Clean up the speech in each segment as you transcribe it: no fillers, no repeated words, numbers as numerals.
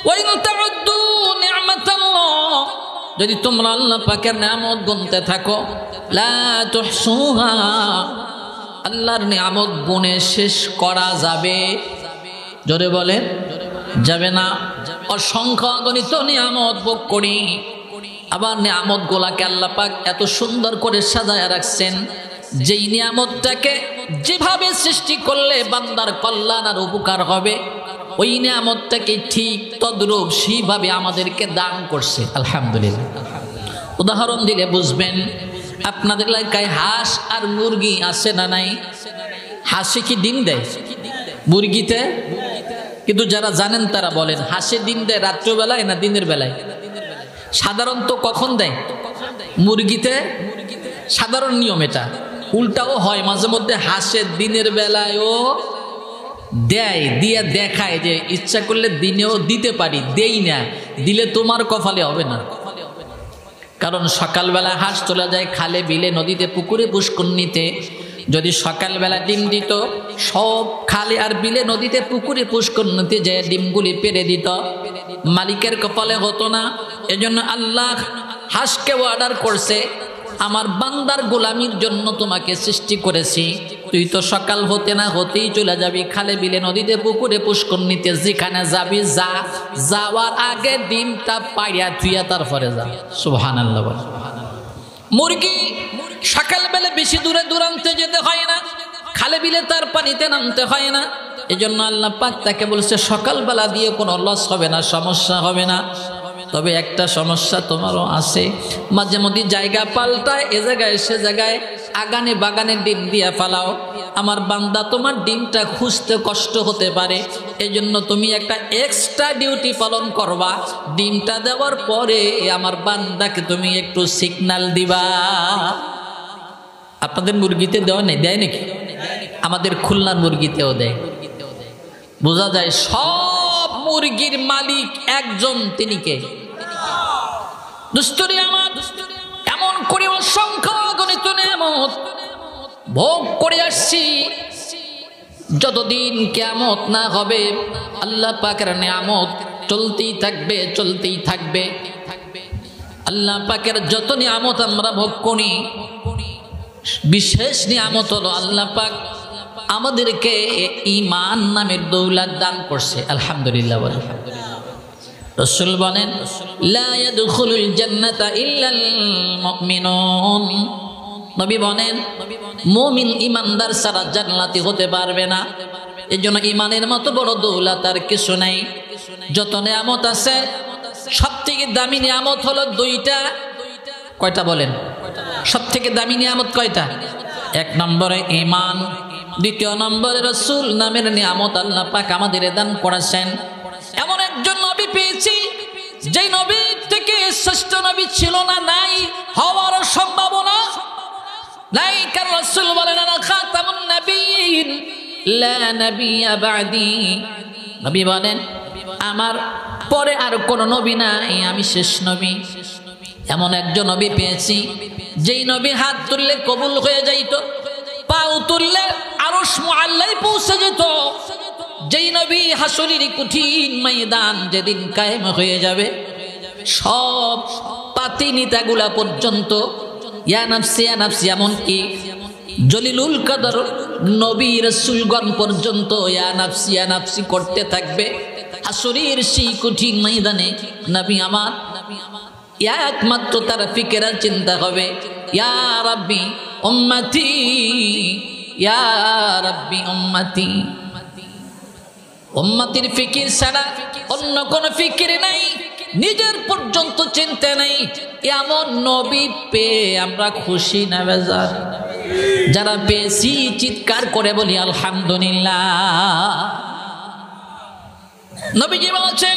ওয়া ইন তাউদ্দু নি'মাতাল্লাহ, যদি তোমরা আল্লাহ পাকের নিয়ামত গুনতে থাকো, লা তুহসুহা, আল্লাহর নিয়ামত গুণে শেষ করা যাবে? জোরে বলেন, যাবে না। অসংখ্য অগণিত নিয়ামত ভোগ করি, আবার নিয়ামত গুলাকে আল্লাহ পাক এত সুন্দর করে সাজায় রাখছেন, যেই নিয়ামতটাকে যেভাবে সৃষ্টি করলে বান্দার কল্যাণ আর উপকার হবে, ওই নিয়ামতটাকে ঠিক তদ্রূপ সেইভাবে আমাদেরকে দান করছে। আলহামদুলিল্লাহ। উদাহরণ দিলে বুঝবেন। আপনাদের এলাকায় হাঁস আর মুরগি আছে না নাই? হাঁসে কি ডিম দেয়? মুরগিতে? কিন্তু যারা জানেন তারা বলেন, হাঁসে ডিম দেয় রাত্রবেলায় না দিনের বেলায়? সাধারণত কখন দেয়? মুরগিতে। সাধারণ নিয়ম এটা। উল্টাও হয় মাঝে মধ্যে, হাঁসে দিনের বেলায়ও দেয়, দিয়ে দেখায় যে ইচ্ছা করলে দিনেও দিতে পারি, দেই না, দিলে তোমার কপালে হবে না। কারণ সকালবেলা হাঁস চলে যায় খালে, বিলে, নদীতে, পুকুরে, পুষ্করণীতে। যদি সকালবেলা ডিম দিত, সব খালে আর বিলে, নদীতে, পুকুরে, পুষ্করণীতে যে ডিমগুলি পেরে দিত, মালিকের কপালে হতো না। এজন্য আল্লাহ হাঁসকে অর্ডার করছে, আমার বান্দার গোলামির জন্য তোমাকে সৃষ্টি করেছি, তুই তো সকাল হতে না হতেই চলে যাবি খালে, বিলে, নদীতে, পুকুরে, পুষ্করণীতে, যেখানে যাবি যা, যাওয়ার আগে ডিমটা পাইয়া থুইয়া তারপরে যা। সুবহানাল্লাহ। মুরগি সকালবেলা বেশি দূরে দূরান্তে যেতে হয় না, খালে বিলে তার পানিতে নামতে হয় না। এই জন্য আল্লাহ পাক তাকে বলছে সকালবেলা দিয়ে কোনো লস হবে না, সমস্যা হবে না। তবে একটা সমস্যা তোমারও আছে, মাঝে মধ্যে জায়গা পাল্টায়, এ জায়গায় সে জায়গায় আগানে বাগানে ডিম দিয়া ফালাও। আমার বান্দা, তোমার ডিমটা খুঁজতে কষ্ট হতে পারে, এই জন্য তুমি একটা এক্সট্রা ডিউটি পালন করবা। ডিমটা দেওয়ার পরে আমার বান্দাকে তুমি একটু সিগন্যাল দিবা। আপনাদের মুরগিতে দেওয়া নেই? দেয় নাকি? আমাদের খুলনার মুরগিতেও দেয়। বোঝা যায় সব মুরগির মালিক একজন, তিনি কে? দুষ্টুরি আমার, এমন করে অসংখ্য গণিত নিয়ামত ভোগ করে আসছি, যতদিন কিয়ামত না হবে আল্লাহ পাকের নিয়ামত চলতেই থাকবে, চলতেই থাকবে। আল্লাহ পাকের যত নিয়ামত আমরা ভোগ করি, বিশেষ নিয়ামত হলো আল্লাহ পাক আমাদেরকে ঈমান নামের দৌলত দান করছে। আলহামদুলিল্লাহ। রাসূল বলেন, লা ইয়াদখুলুল জান্নাতা ইল্লাল মুমিনুন। নবী বলেন, মুমিন ঈমানদার ছাড়া জান্নাতি হতে পারবে না। এজন্য ঈমানের মতো বড় দৌলত আর কিছু নাই। যত নিয়ামত আছে, সবথেকে দামি নিয়ামত হলো দুইটা। কয়টা বলেন? সবথেকে দামি নিয়ামত কয়টা? এক নম্বরে ঈমান, দ্বিতীয় নম্বরে রাসূল নামের নিয়ামত আল্লাহ পাক আমাদের দান করেছেন। এমন একজন নবী পেয়েছি, যেই নবী থেকে শ্রেষ্ঠ নবী ছিল না, নাই, হওয়ার সম্ভাবনা নাই। কারণ রাসূল বলেন, আনা খাতামুন নবিয়্যিন লা নবিয়্যা বা'দি। নবী বলেন, আমার পরে আর কোন নবী নাই, আমি শেষ নবী। এমন একজন নবী পেয়েছি, যেই নবী হাত তুললে কবুল হয়ে যাইত, পাও তুললে আরশ মুআল্লায় পৌঁছে যেত। যেই নবী হাসরের কঠিন ময়দান যেদিন কায়েম হয়ে যাবে, সব পাতি নেতাগুলা পর্যন্ত ইয়া নাফসি ইয়া নাফসি, এমনকি জলিলুল কদর নবী রাসূলগণ পর্যন্ত ইয়া নাফসি ইয়া নাফসি করতে থাকবে। হাসরের সেই কঠিন ময়দানে নবী আমার একমাত্র তার ফিকির চিন্তা হবে, ইয়া রাব্বি উম্মতি, ইয়া রাব্বি উম্মতি। উম্মতির ফিকির ছাড়া অন্য কোন ফিকির নাই, নিজের পর্যন্ত চিন্তা নাই। এমন নবী পেয়ে আমরা খুশি না বেজার? যারা পেয়েছি চিৎকার করে বলি আলহামদুলিল্লাহ। নবীজি বলেছেন,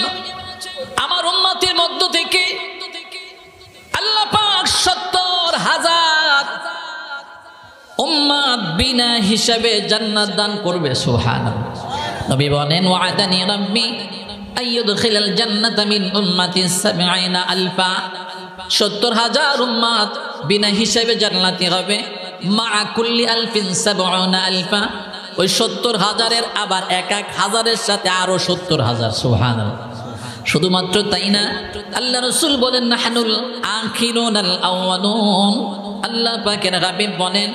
আমার উম্মতের মধ্য থেকে আল্লাহ পাক ৭০,০০০ উম্মত বিনা হিসাবে জান্নাত দান করবে। সুবহানাল্লাহ। নবী বলেন, ওয়াদানি রাব্বি আইয়ুদখিলাল জান্নাতা মিন উম্মতি ৭০,০০০। ৭০,০০০ উম্মত বিনা হিসাবে জান্নাতি হবে। মা কুল্লি আলফিন ৭০,০০০। ওই ৭০,০০০-এর আবার এক এক হাজারের সাথে আরো ৭০,০০০। সুবহানাল্লাহ। শুধুমাত্র তাই না, আল্লাহ রাসূল বলেন নাহনুল আখিরুনাল আউয়ালুন, আল্লাহ পাকের হাবিব বলেন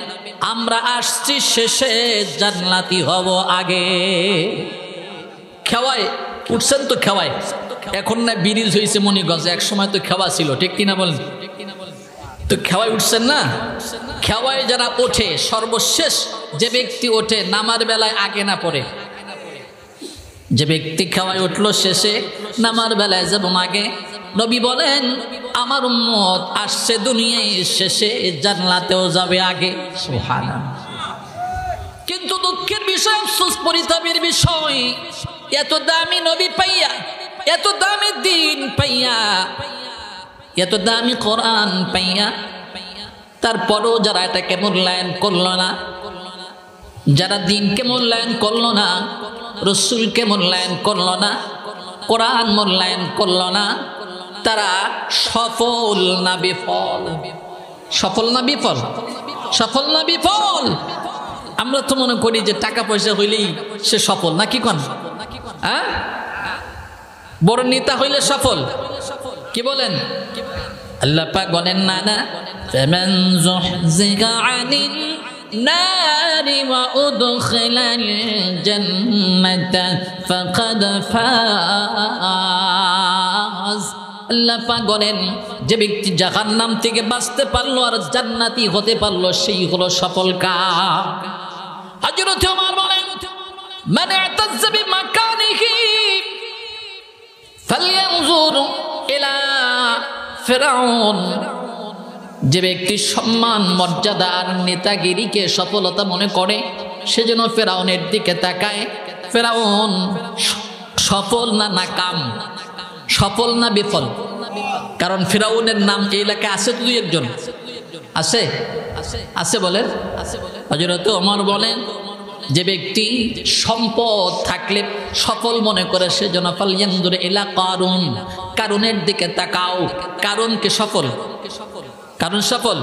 আমরা আসছি শেষে, জান্নাতি হব আগে। খেওয়ায় উঠছেন তো, খেওয়ায় এখন না ব্রিজ হয়েছে মনিগঞ্জ, এক সময় তো খেওয়া ছিল, ঠিক কিনা বলেন? তো খেওয়ায় উঠছেন না, খেওয়ায় যারা ওঠে সর্বশেষ যে ব্যক্তি ওঠে নামার বেলায় আগে না পড়ে, যে ব্যক্তি খেওয়ায় উঠলো শেষে নামার বেলায় যেমন আগে, নবী বলেন আমার উম্মত আসছে দুনিয়ায় শেষে, জান্নাতেও যাবে আগে। সুবহানাল্লাহ। কিন্তু দুঃখের বিষয়, আফসোস পরিতাপের বিষয়, এত দামি নবী পাইয়া, এত দামি দিন পাইয়া, এত দামি কোরআন পাইয়া, তারপরেও যারা এটাকে মূল্যায়ন করলো না, যারা দিনকে মূল্যায়ন করলো না, রসুলকে মূল্যায়ন করলো না, কোরআন মূল্যায়ন করলো না, তারা সফল না বিফল? সফল না বিফল? সফল না বিফল? আমরা তো মনে করি যে টাকা পয়সা হইলেই সে সফল, নাকি কোন? হ্যাঁ, বড় নেতা হইলে সফল, কি বলেন? আল্লাহ পাক বলেন না না, ফামান যুহজিগা আনিন নারি ওয়া উদখিলাল জান্নাতা ফাকাদ ফাজ। আল্লাহ পাক বলেন যে ব্যক্তি জাহান্নাম থেকে বাঁচতে পারলো আর জান্নাতি হতে পারলো, সেই হলো সফল কাম। হযরত ওমর বলেন মান ইতাজ্জা বিমাকানিহি ফালইয়ানজুর ইলা ফিরআউন। যে ব্যক্তি সম্মান মর্যাদা আর নেতাগিরিকে সফলতা মনে করে, সে যেন ফেরাউনের দিকে তাকায়। ফেরাউন সফল না নাকাম, সফল না বিফল? কারণ ফেরাউনের নাম এই এলাকায় আছে তো দুই একজন, আছে আছে বলেন। হযরত ওমর বলেন যে ব্যক্তি সম্পদ থাকলে সফল মনে করে, সে যেন ফালইয়ানজুর ইলা কারুন, কারুনের দিকে তাকাও। কারুনকে সফল, কারণ সফল,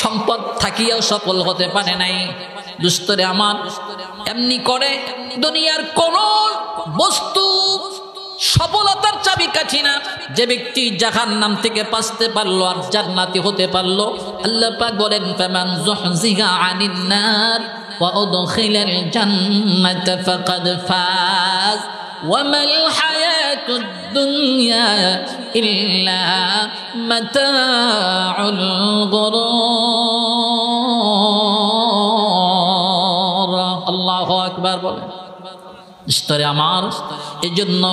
সম্পদ থাকিয়াও সফল হতে পারে নাই। দুস্তরে আমার এমনি করে দুনিয়ার কোন বস্তু সফলতার চাবিকাঠি না। যে ব্যক্তি জাহান্নাম থেকে বাঁচতে পারলো আর জান্নাতি হতে পারলো, আল্লাহ পাক বলেন ফামান যুহজিগা আনিন নার ওয়া উদখিলাল জান্নাতা ফাকাদ ফাজ ওয়ামাল হায়াতুদ দুনিয়া ইল্লা মাতাউল গুরুর। আল্লাহু আকবার বলেন। স্তরে আমার এজন্য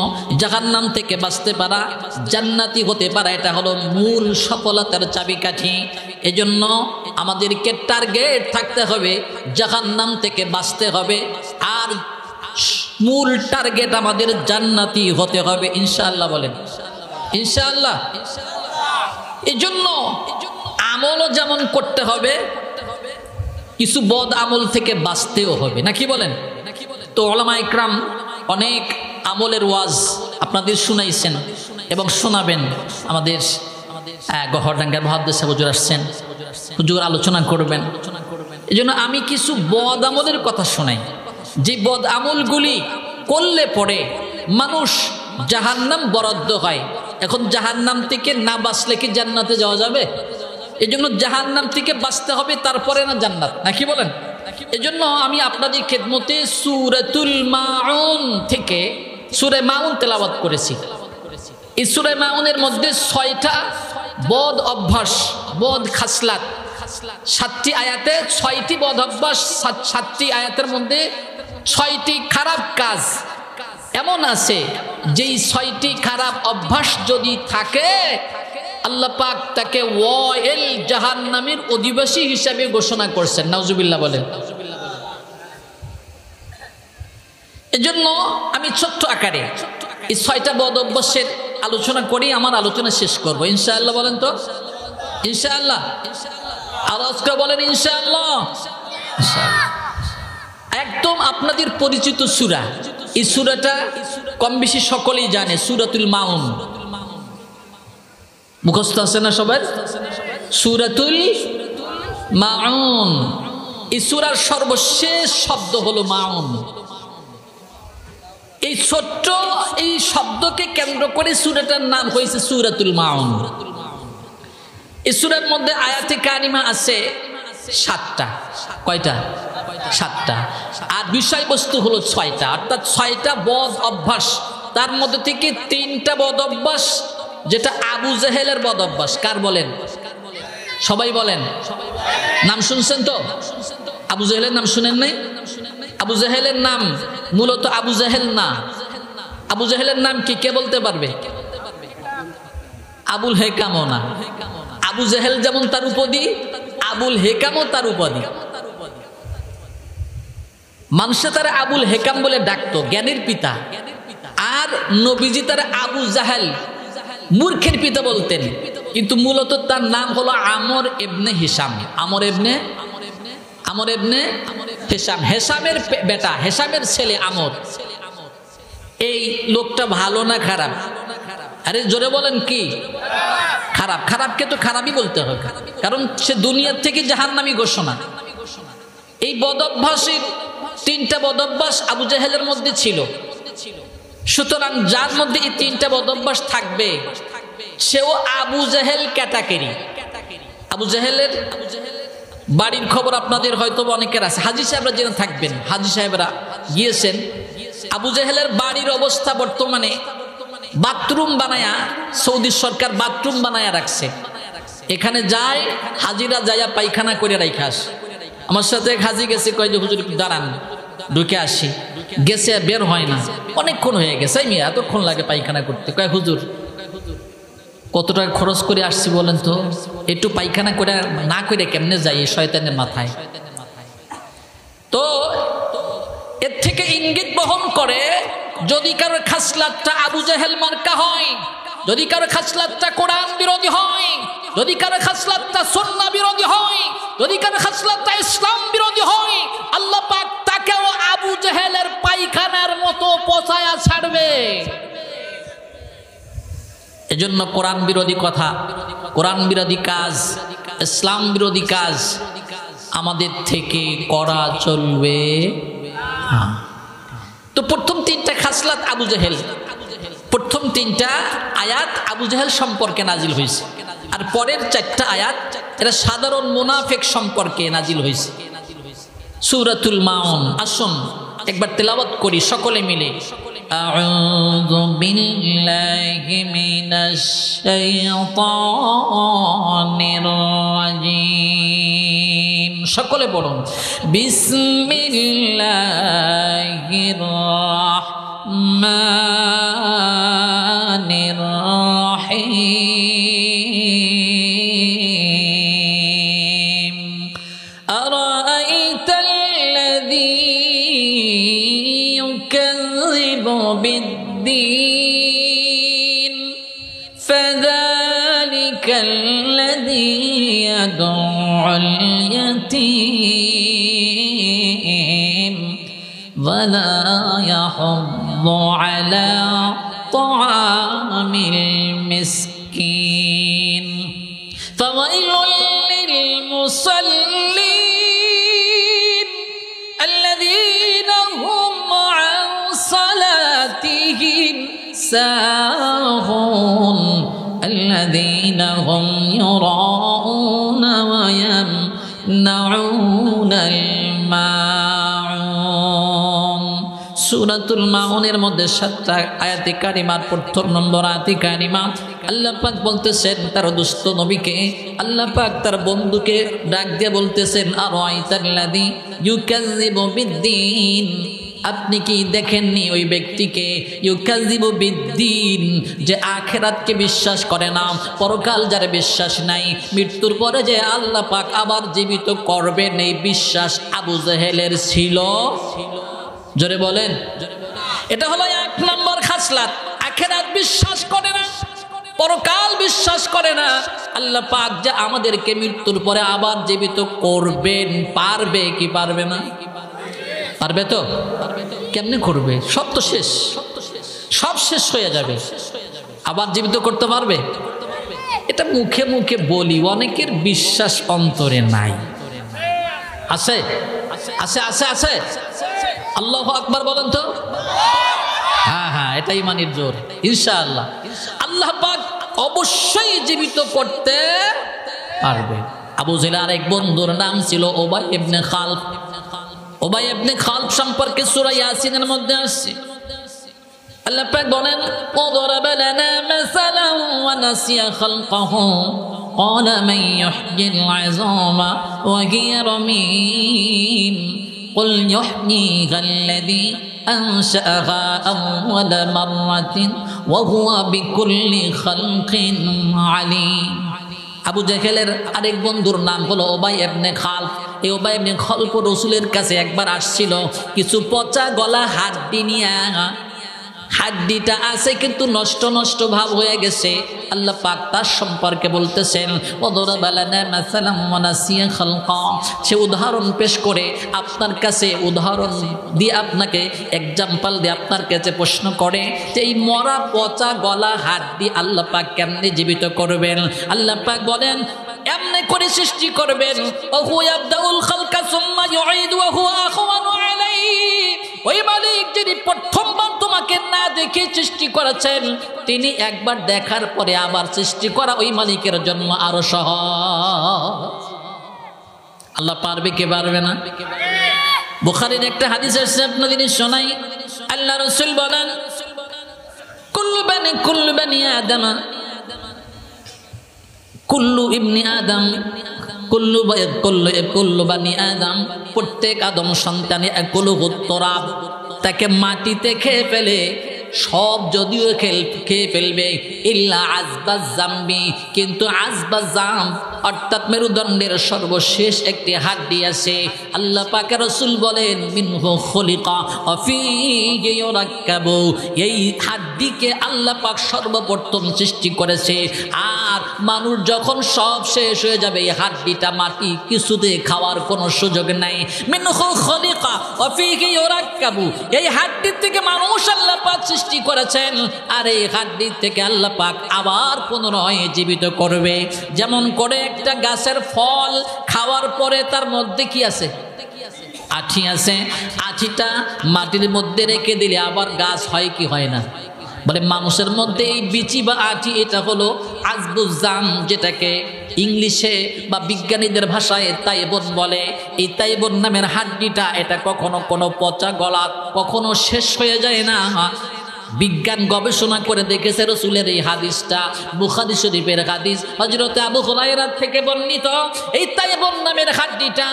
জাহান্নাম থেকে বাঁচতে পারা, জান্নাতি হতে পারা, এটা হলো মূল সফলতার চাবিকাঠি। এজন্য আমাদেরকে টার্গেট থাকতে হবে, জাহান্নাম থেকে বাঁচতে হবে, আর মূল টার্গেট আমাদের জান্নাতি হতে হবে ইনশাআল্লাহ। বলেন ইনশাআল্লাহ। এজন্য আমলও যেমন করতে হবে, কিছু বদ আমল থেকে বাঁচতেও হবে, নাকি বলেন? তো উলামা ইকরাম অনেক আমলের ওয়াজ আপনাদের শুনাইছেন এবং শোনাবেন। আমাদের গহরডাঙ্গার মুহাদ্দিস হুজুর আসছেন, হুজুর আলোচনা করবেন। এজন্য আমি কিছু বদ আমলের কথা শোনাই, যে বদ আমলগুলি করলে পরে মানুষ জাহান্নাম বরাদ্দ হয়। এখন জাহান্নাম থেকে না বাঁচলে কি জান্নাতে যাওয়া যাবে? এজন্য জাহান্নাম থেকে বাঁচতে হবে, তারপরে না জান্নাত, নাকি বলেন? এজন্য আমি আপনাদের খেদমতে সূরাতুল মাউন থেকে সূরা মাউন তেলাওয়াত করেছি। এই সূরা মাউনের মধ্যে 6টা বদ অভ্যাস, বদ খাসলাত, 7টি আয়াতে 6টি বদ অভ্যাস, 7টি আয়াতের মধ্যে 6টি খারাপ কাজ এমন আছে, যেই 6টি খারাপ অভ্যাস যদি থাকে, আল্লাহ পাক তাকে ওয়াইল জাহান্নামের অধিবাসী হিসাবে ঘোষণা করছেন। নাউজুবিল্লাহ বলেন। এজন্য আমি ছোট্ট আকারে এই 6টা বদ অভ্যাসের আলোচনা করি, আমার আলোচনা শেষ করব ইনশাআল্লাহ। বলেন তো ইনশাআল্লাহ, আওয়াজ করে বলেন ইনশাআল্লাহ। একদম আপনাদের পরিচিত সূরা, এই সূরাটা কম বেশি সকলেই জানে, সূরাতুল মাউন। মুখস্থ আছে না সবার? সূরাতুল মাউন। এই সূরার সর্বশেষ শব্দ হলো মাউন। এই ছোট্ট এই শব্দকে কেন্দ্র করে সূরাটার নাম হয়েছে সূরাতুল মাউন। এই সূরার মধ্যে আয়াতে কারিমা আছে 7টা। কয়টা? 7টা। আর বিষয়বস্তু হলো 6টা, অর্থাৎ 6টা বদ অভ্যাস। তার মধ্যে থেকে 3টা বদ অভ্যাস যেটা আবু জেহেলের বদ অভ্যাস। কার বলেন? সবাই বলেন। নাম শুনছেন তো? আবু জেহেলের নাম শুনেন নাই? আবু জেহেলের নাম মূলত আবু জেহেল না। আবু জেহেলের নাম কি কে বলতে পারবে? আবুল হেকামও না। আবু জেহেল যেমন তার উপাধি, আবুল হেকামও তার উপাধি। মানুষে তারা আবুল হেকাম বলে ডাকতো, জ্ঞানীর পিতা। আর নবীজি তারা আবু জাহেল, মূর্খের পিতা বলতেন। কিন্তু মূলত তার নাম হলো আমর ইবনে হিশাম। আমর ইবনে হিশাম, হেশামের বেটা, হেশামের ছেলে আমর। এই লোকটা ভালো না খারাপ? আরে জোরে বলেন কি? খারাপ। খারাপকে তো খারাপই বলতে হবে, কারণ সে দুনিয়ার থেকে জাহান্নামী ঘোষণা। এই বদঅভ্যাসের 3টা বদঅভ্যাস আবু জেহেলের মধ্যে ছিল। সুতরাং যার মধ্যে এই 3টা বদঅভ্যাস থাকবে সেও আবু জেহেল ক্যাটাগরি। আবু জেহেলের বাড়ির খবর আপনাদের হয়তো অনেকের আছে, হাজী সাহেবরা জেনে থাকবেন। হাজী সাহেবরা গিয়েছেন। আবু জেহেলের বাড়ির অবস্থা বর্তমানে বাথরুম বানায়া, সৌদি সরকার বাথরুম বানায়া রাখছে। এখানে যায় হাজিরা যায়া পায়খানা করে রাখা আসে। আমার সাথে এক হাজি গেছে, কয় যে হুজুর দাঁড়ান ঢুকে আসি। গেছে, বের হয় না, অনেকক্ষণ হয়ে গেছে। মিয়া এতক্ষণ লাগে পায়খানা করতে? কয় হুজুর কত টাকা খরচ করে আসছি বলেন তো, একটু পায়খানা করে না করে কেমনে যাই এই শয়তানের মাথায়। তো এর থেকে ইঙ্গিত বহন করে, যদি কারো খাসলাতটা আবু জেহেল মার্কা হয়, যদি কারো খাসলাতটা কোরআন বিরোধী হয়, যদি কারো খাসলাতটা সুন্নাহ বিরোধী হয়, যদি কারো খাসলাতটা ইসলাম বিরোধী হয়, আল্লাহ পাক তাকেও আবু জেহেলের পায়খানার মতো পচায়া ছাড়বে। এজন্য কোরআন বিরোধী কথা, কোরআন বিরোধী কাজ, ইসলাম বিরোধী কাজ আমাদের থেকে করা চলবে না। তো প্রথম 3টা খাসলাত আবু জেহেল, প্রথম 3টা আয়াত আবু জেহেল সম্পর্কে নাজিল হয়েছে। আর পরের 4টা আয়াত এটা সাধারণ মুনাফিক সম্পর্কে নাজিল হয়েছে। সূরাতুল মাউন আসুন একবার তেলাওয়াত করি সকলে মিলে। আউযু বিল্লাহি মিনাশ শাইতানির রাজিম। সকলে পড়ুন, বিসমিল্লাহির রাহমানির রাহিম। আরাআইতাল্লাযী ইউকাযযিবু বিদ্দীন ফাযালিকাল্লাযী ইয়াদউল ইয়াতীম ওয়ালা ইয়াহুদ্দু আলা তাআমিল মিসকিন ফাওয়াইলুল লিল মুসাল্লিন আল্লাযীনা হুম আন সালাতিহিম সাহুন الذين هم يراءون ويمنعون الماعون। সূরাতুল মাউনের মধ্যে 7টা আয়াতে কারিমার প্রথম নম্বর আয়াতে কারিমা আল্লাহ পাক বলতেছেন তার দুষ্ট নবীকে, আল্লাহ পাক তার বন্ধুকে ডাক দিয়ে বলতেছেন, আরাআইতাল্লাযী ইউকাযযিবু বিদ্দীন, আপনি কি দেখেননি ওই ব্যক্তিকে, ইউকাযযিবু বিদ্দীন, যে আখিরাতকে বিশ্বাস করে না, পরকাল যার বিশ্বাস নাই, মৃত্যুর পরে যে আল্লাহ পাক আবার জীবিত করবেন এই বিশ্বাস আবু জেহেলের ছিল। জোরে বলেন। এটা হলো 1 নম্বর খাসলাত। আখিরাত বিশ্বাস করে না, পরকাল বিশ্বাস করে না। আল্লাহ পাক যে আমাদেরকে মৃত্যুর পরে আবার জীবিত করবেন, পারবে কি পারবে না? পারবে তো? কেমনে করবে? সব তো শেষ, সব শেষ হয়ে যাবে, আবার জীবিত করতে পারবে? এটা মুখে মুখে বলি, অনেকের বিশ্বাস অন্তরে নাই। আছে আছে আছে আছে। আল্লাহু আকবার বলেন তো। হ্যাঁ হ্যাঁ, এটাই ইমানের জোর ইনশাআল্লাহ। আল্লাহ পাক অবশ্যই জীবিত করতে পারবে। আবু জেহেলের এক বন্ধুর নাম ছিল উবাই ইবনে খালফ। উবাই ইবনে খালফ সম্পর্কে সূরা ইয়াসিনের মধ্যে আসছে, আল্লাহ পাক বলেন وضرب لنا مثلا ونسي خلقه قال من يحيي العظام وهي رميم قل يحييها الذي أنشأها أول مرة وهو بكل خلق عليم। আবু জেহেলের আরেক বন্ধুর নাম হলো উবাই ইবনে খালফ। এই উবাই ইবনে খালফ রাসূলের কাছে একবার আসছিল কিছু পচা গলা হাড্ডি নিয়ে। হাড্ডিটা আছে কিন্তু নষ্ট নষ্ট ভাব হয়ে গেছে। আল্লাহ পাক তার সম্পর্কে বলতেছেন ওদরাবা লানা মাসালাম ওয়া নাসিয়া খালকা। সে উদাহরণ পেশ করে আপনার কাছে উদাহরণ দিয়ে আপনাকে এক্সাম্পল দিয়ে আপনার কাছে প্রশ্ন করে যে এই মরা পচা গলা হাড্ডি আল্লাহ পাক কেমনে জীবিত করবেন। আল্লাহ পাক বলেন এমনি করে সৃষ্টি করবেন ওহু ইয়াবদাউল খালকা সুম্মা ইউঈদু ওয়া হুয়া আখওয়ানু আলাইহি। ওই মালিক যিনি প্রথমবার তোমাকে না দেখে সৃষ্টি করেছেন তিনি একবার দেখার পরে আবার সৃষ্টি করা ওই মালিকের জন্য আরো সহজ। আল্লাহ পারবে কে পারবে না? বুখারীর একটা হাদিস আছে আপনাদের শোনাই। আল্লাহ রাসূল বলেন কুল্লু বানি আদম কুল্লু ইবনি আদম কুল্লু বানি আদম, প্রত্যেক আদম সন্তানে কুলুহুত তুরাব, তাকে মাটিতে খেয়ে ফেলে। সব যদিও খেয়ে ফেলবে ইল্লা আজবাজ জামবি, কিন্তু আজবাজ জাম অর্থাৎ মেরুদণ্ডের সর্বশেষ একটি হাড্ডি আছে। আল্লাহ পাকের রাসূল বলেন মিনহু খুলিকা ওয়া ফীহি ইউরাক্কাবু। এই হাড্ডিকে আল্লাহ পাক সর্বপ্রথম সৃষ্টি করেছে। আর মানুষ যখন সব শেষ হয়ে যাবে এই হাড্ডিটা মাটি কিছুতে খাওয়ার কোনো সুযোগ নাই। মিনহু খুলিকা ওয়া ফীহি ইউরাক্কাবু, এই হাড্ডি থেকে মানুষ আল্লাহ পাক সৃষ্টি করেছেন। আর এই হাড্ডি থেকে আল্লাহ পাক আবার পুনরায় জীবিত করবে। যেমন করে একটা গাছের ফল খাওয়ার পরে তার মধ্যে কি আছে? আঠি আছে। আঠিটা মাটির মধ্যে রেখে দিলে আবার গাছ হয় কি হয় না? বলে মানুষের মধ্যে এই বিচি বা আঠি এটা হলো আজবুজাম, যেটাকে ইংলিশে বা বিজ্ঞানীদের ভাষায় তাইবন বলে। এই তাইবন নামের হাড্ডিটা এটা কখনো কোনো পচা গলা কখনো শেষ হয়ে যায় না। বিজ্ঞান গবেষণা করে দেখেছে রাসূলের এই হাদিসটা বুখারী শরীফের হাদিস, হযরত আবু হুরায়রা থেকে বর্ণিত। এই তাইবুন নামের হাড্ডিটা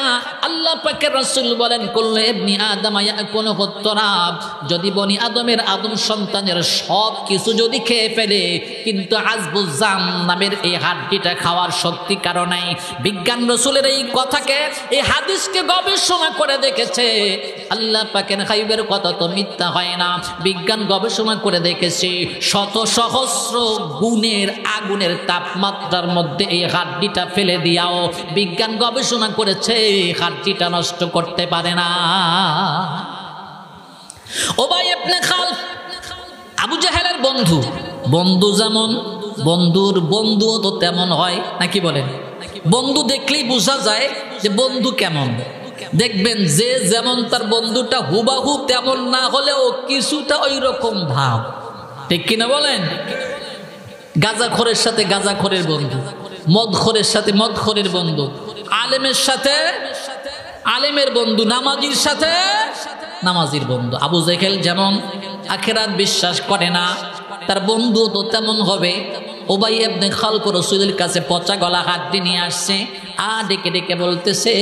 আল্লাহ পাকের রাসূল বলেন কুল্লু ইবনি আদম ইয়াকুলু তুরাব, যদি বনি আদমের আদম সন্তানের সব কিছু যদি খেয়ে ফেলে কিন্তু আজবুজাম নামের এই হাড্ডিটা খাওয়ার শক্তি কারো নাই। বিজ্ঞান রাসূলের এই কথাকে এই হাদিসকে গবেষণা করে দেখেছে। আল্লাহ পাকের গায়বের কথা তো মিথ্যা হয় না। বিজ্ঞান গবেষণা করে দেখেছি শত সহস্র গুণের আগুনের তাপমাত্রার মধ্যে এই হাড্ডিটা ফেলে দিয়াও বিজ্ঞান গবেষণা করেছে হাড্ডিটা নষ্ট করতে পারে না। উবাই ইবনে খালফ আবু জেহেলের বন্ধু। বন্ধু যেমন বন্ধুর বন্ধুও তো তেমন হয় নাকি বলেন? বন্ধু দেখলেই বোঝা যায় যে বন্ধু কেমন। দেখবেন যে যেমন তার বন্ধুটা হুবাহু তেমন না হলেও কিছুটা ওই রকম ভাব, ঠিক কিনা বলেন? গাঁজাখোরের সাথে গাঁজাখোরের বন্ধু, মদখোরের সাথে মদখোরের বন্ধু, আলেমের সাথে আলেমের বন্ধু, নামাজির সাথে নামাজির বন্ধু। আবু জেহেল যেমন আখিরাত বিশ্বাস করে না তার বন্ধু তো তেমন হবে। উবাই ইবনে খালফ রাসূলের কাছে পচা গলা হাড্ডি নিয়ে আসছে। আর ডেকে ডেকে বলতেছে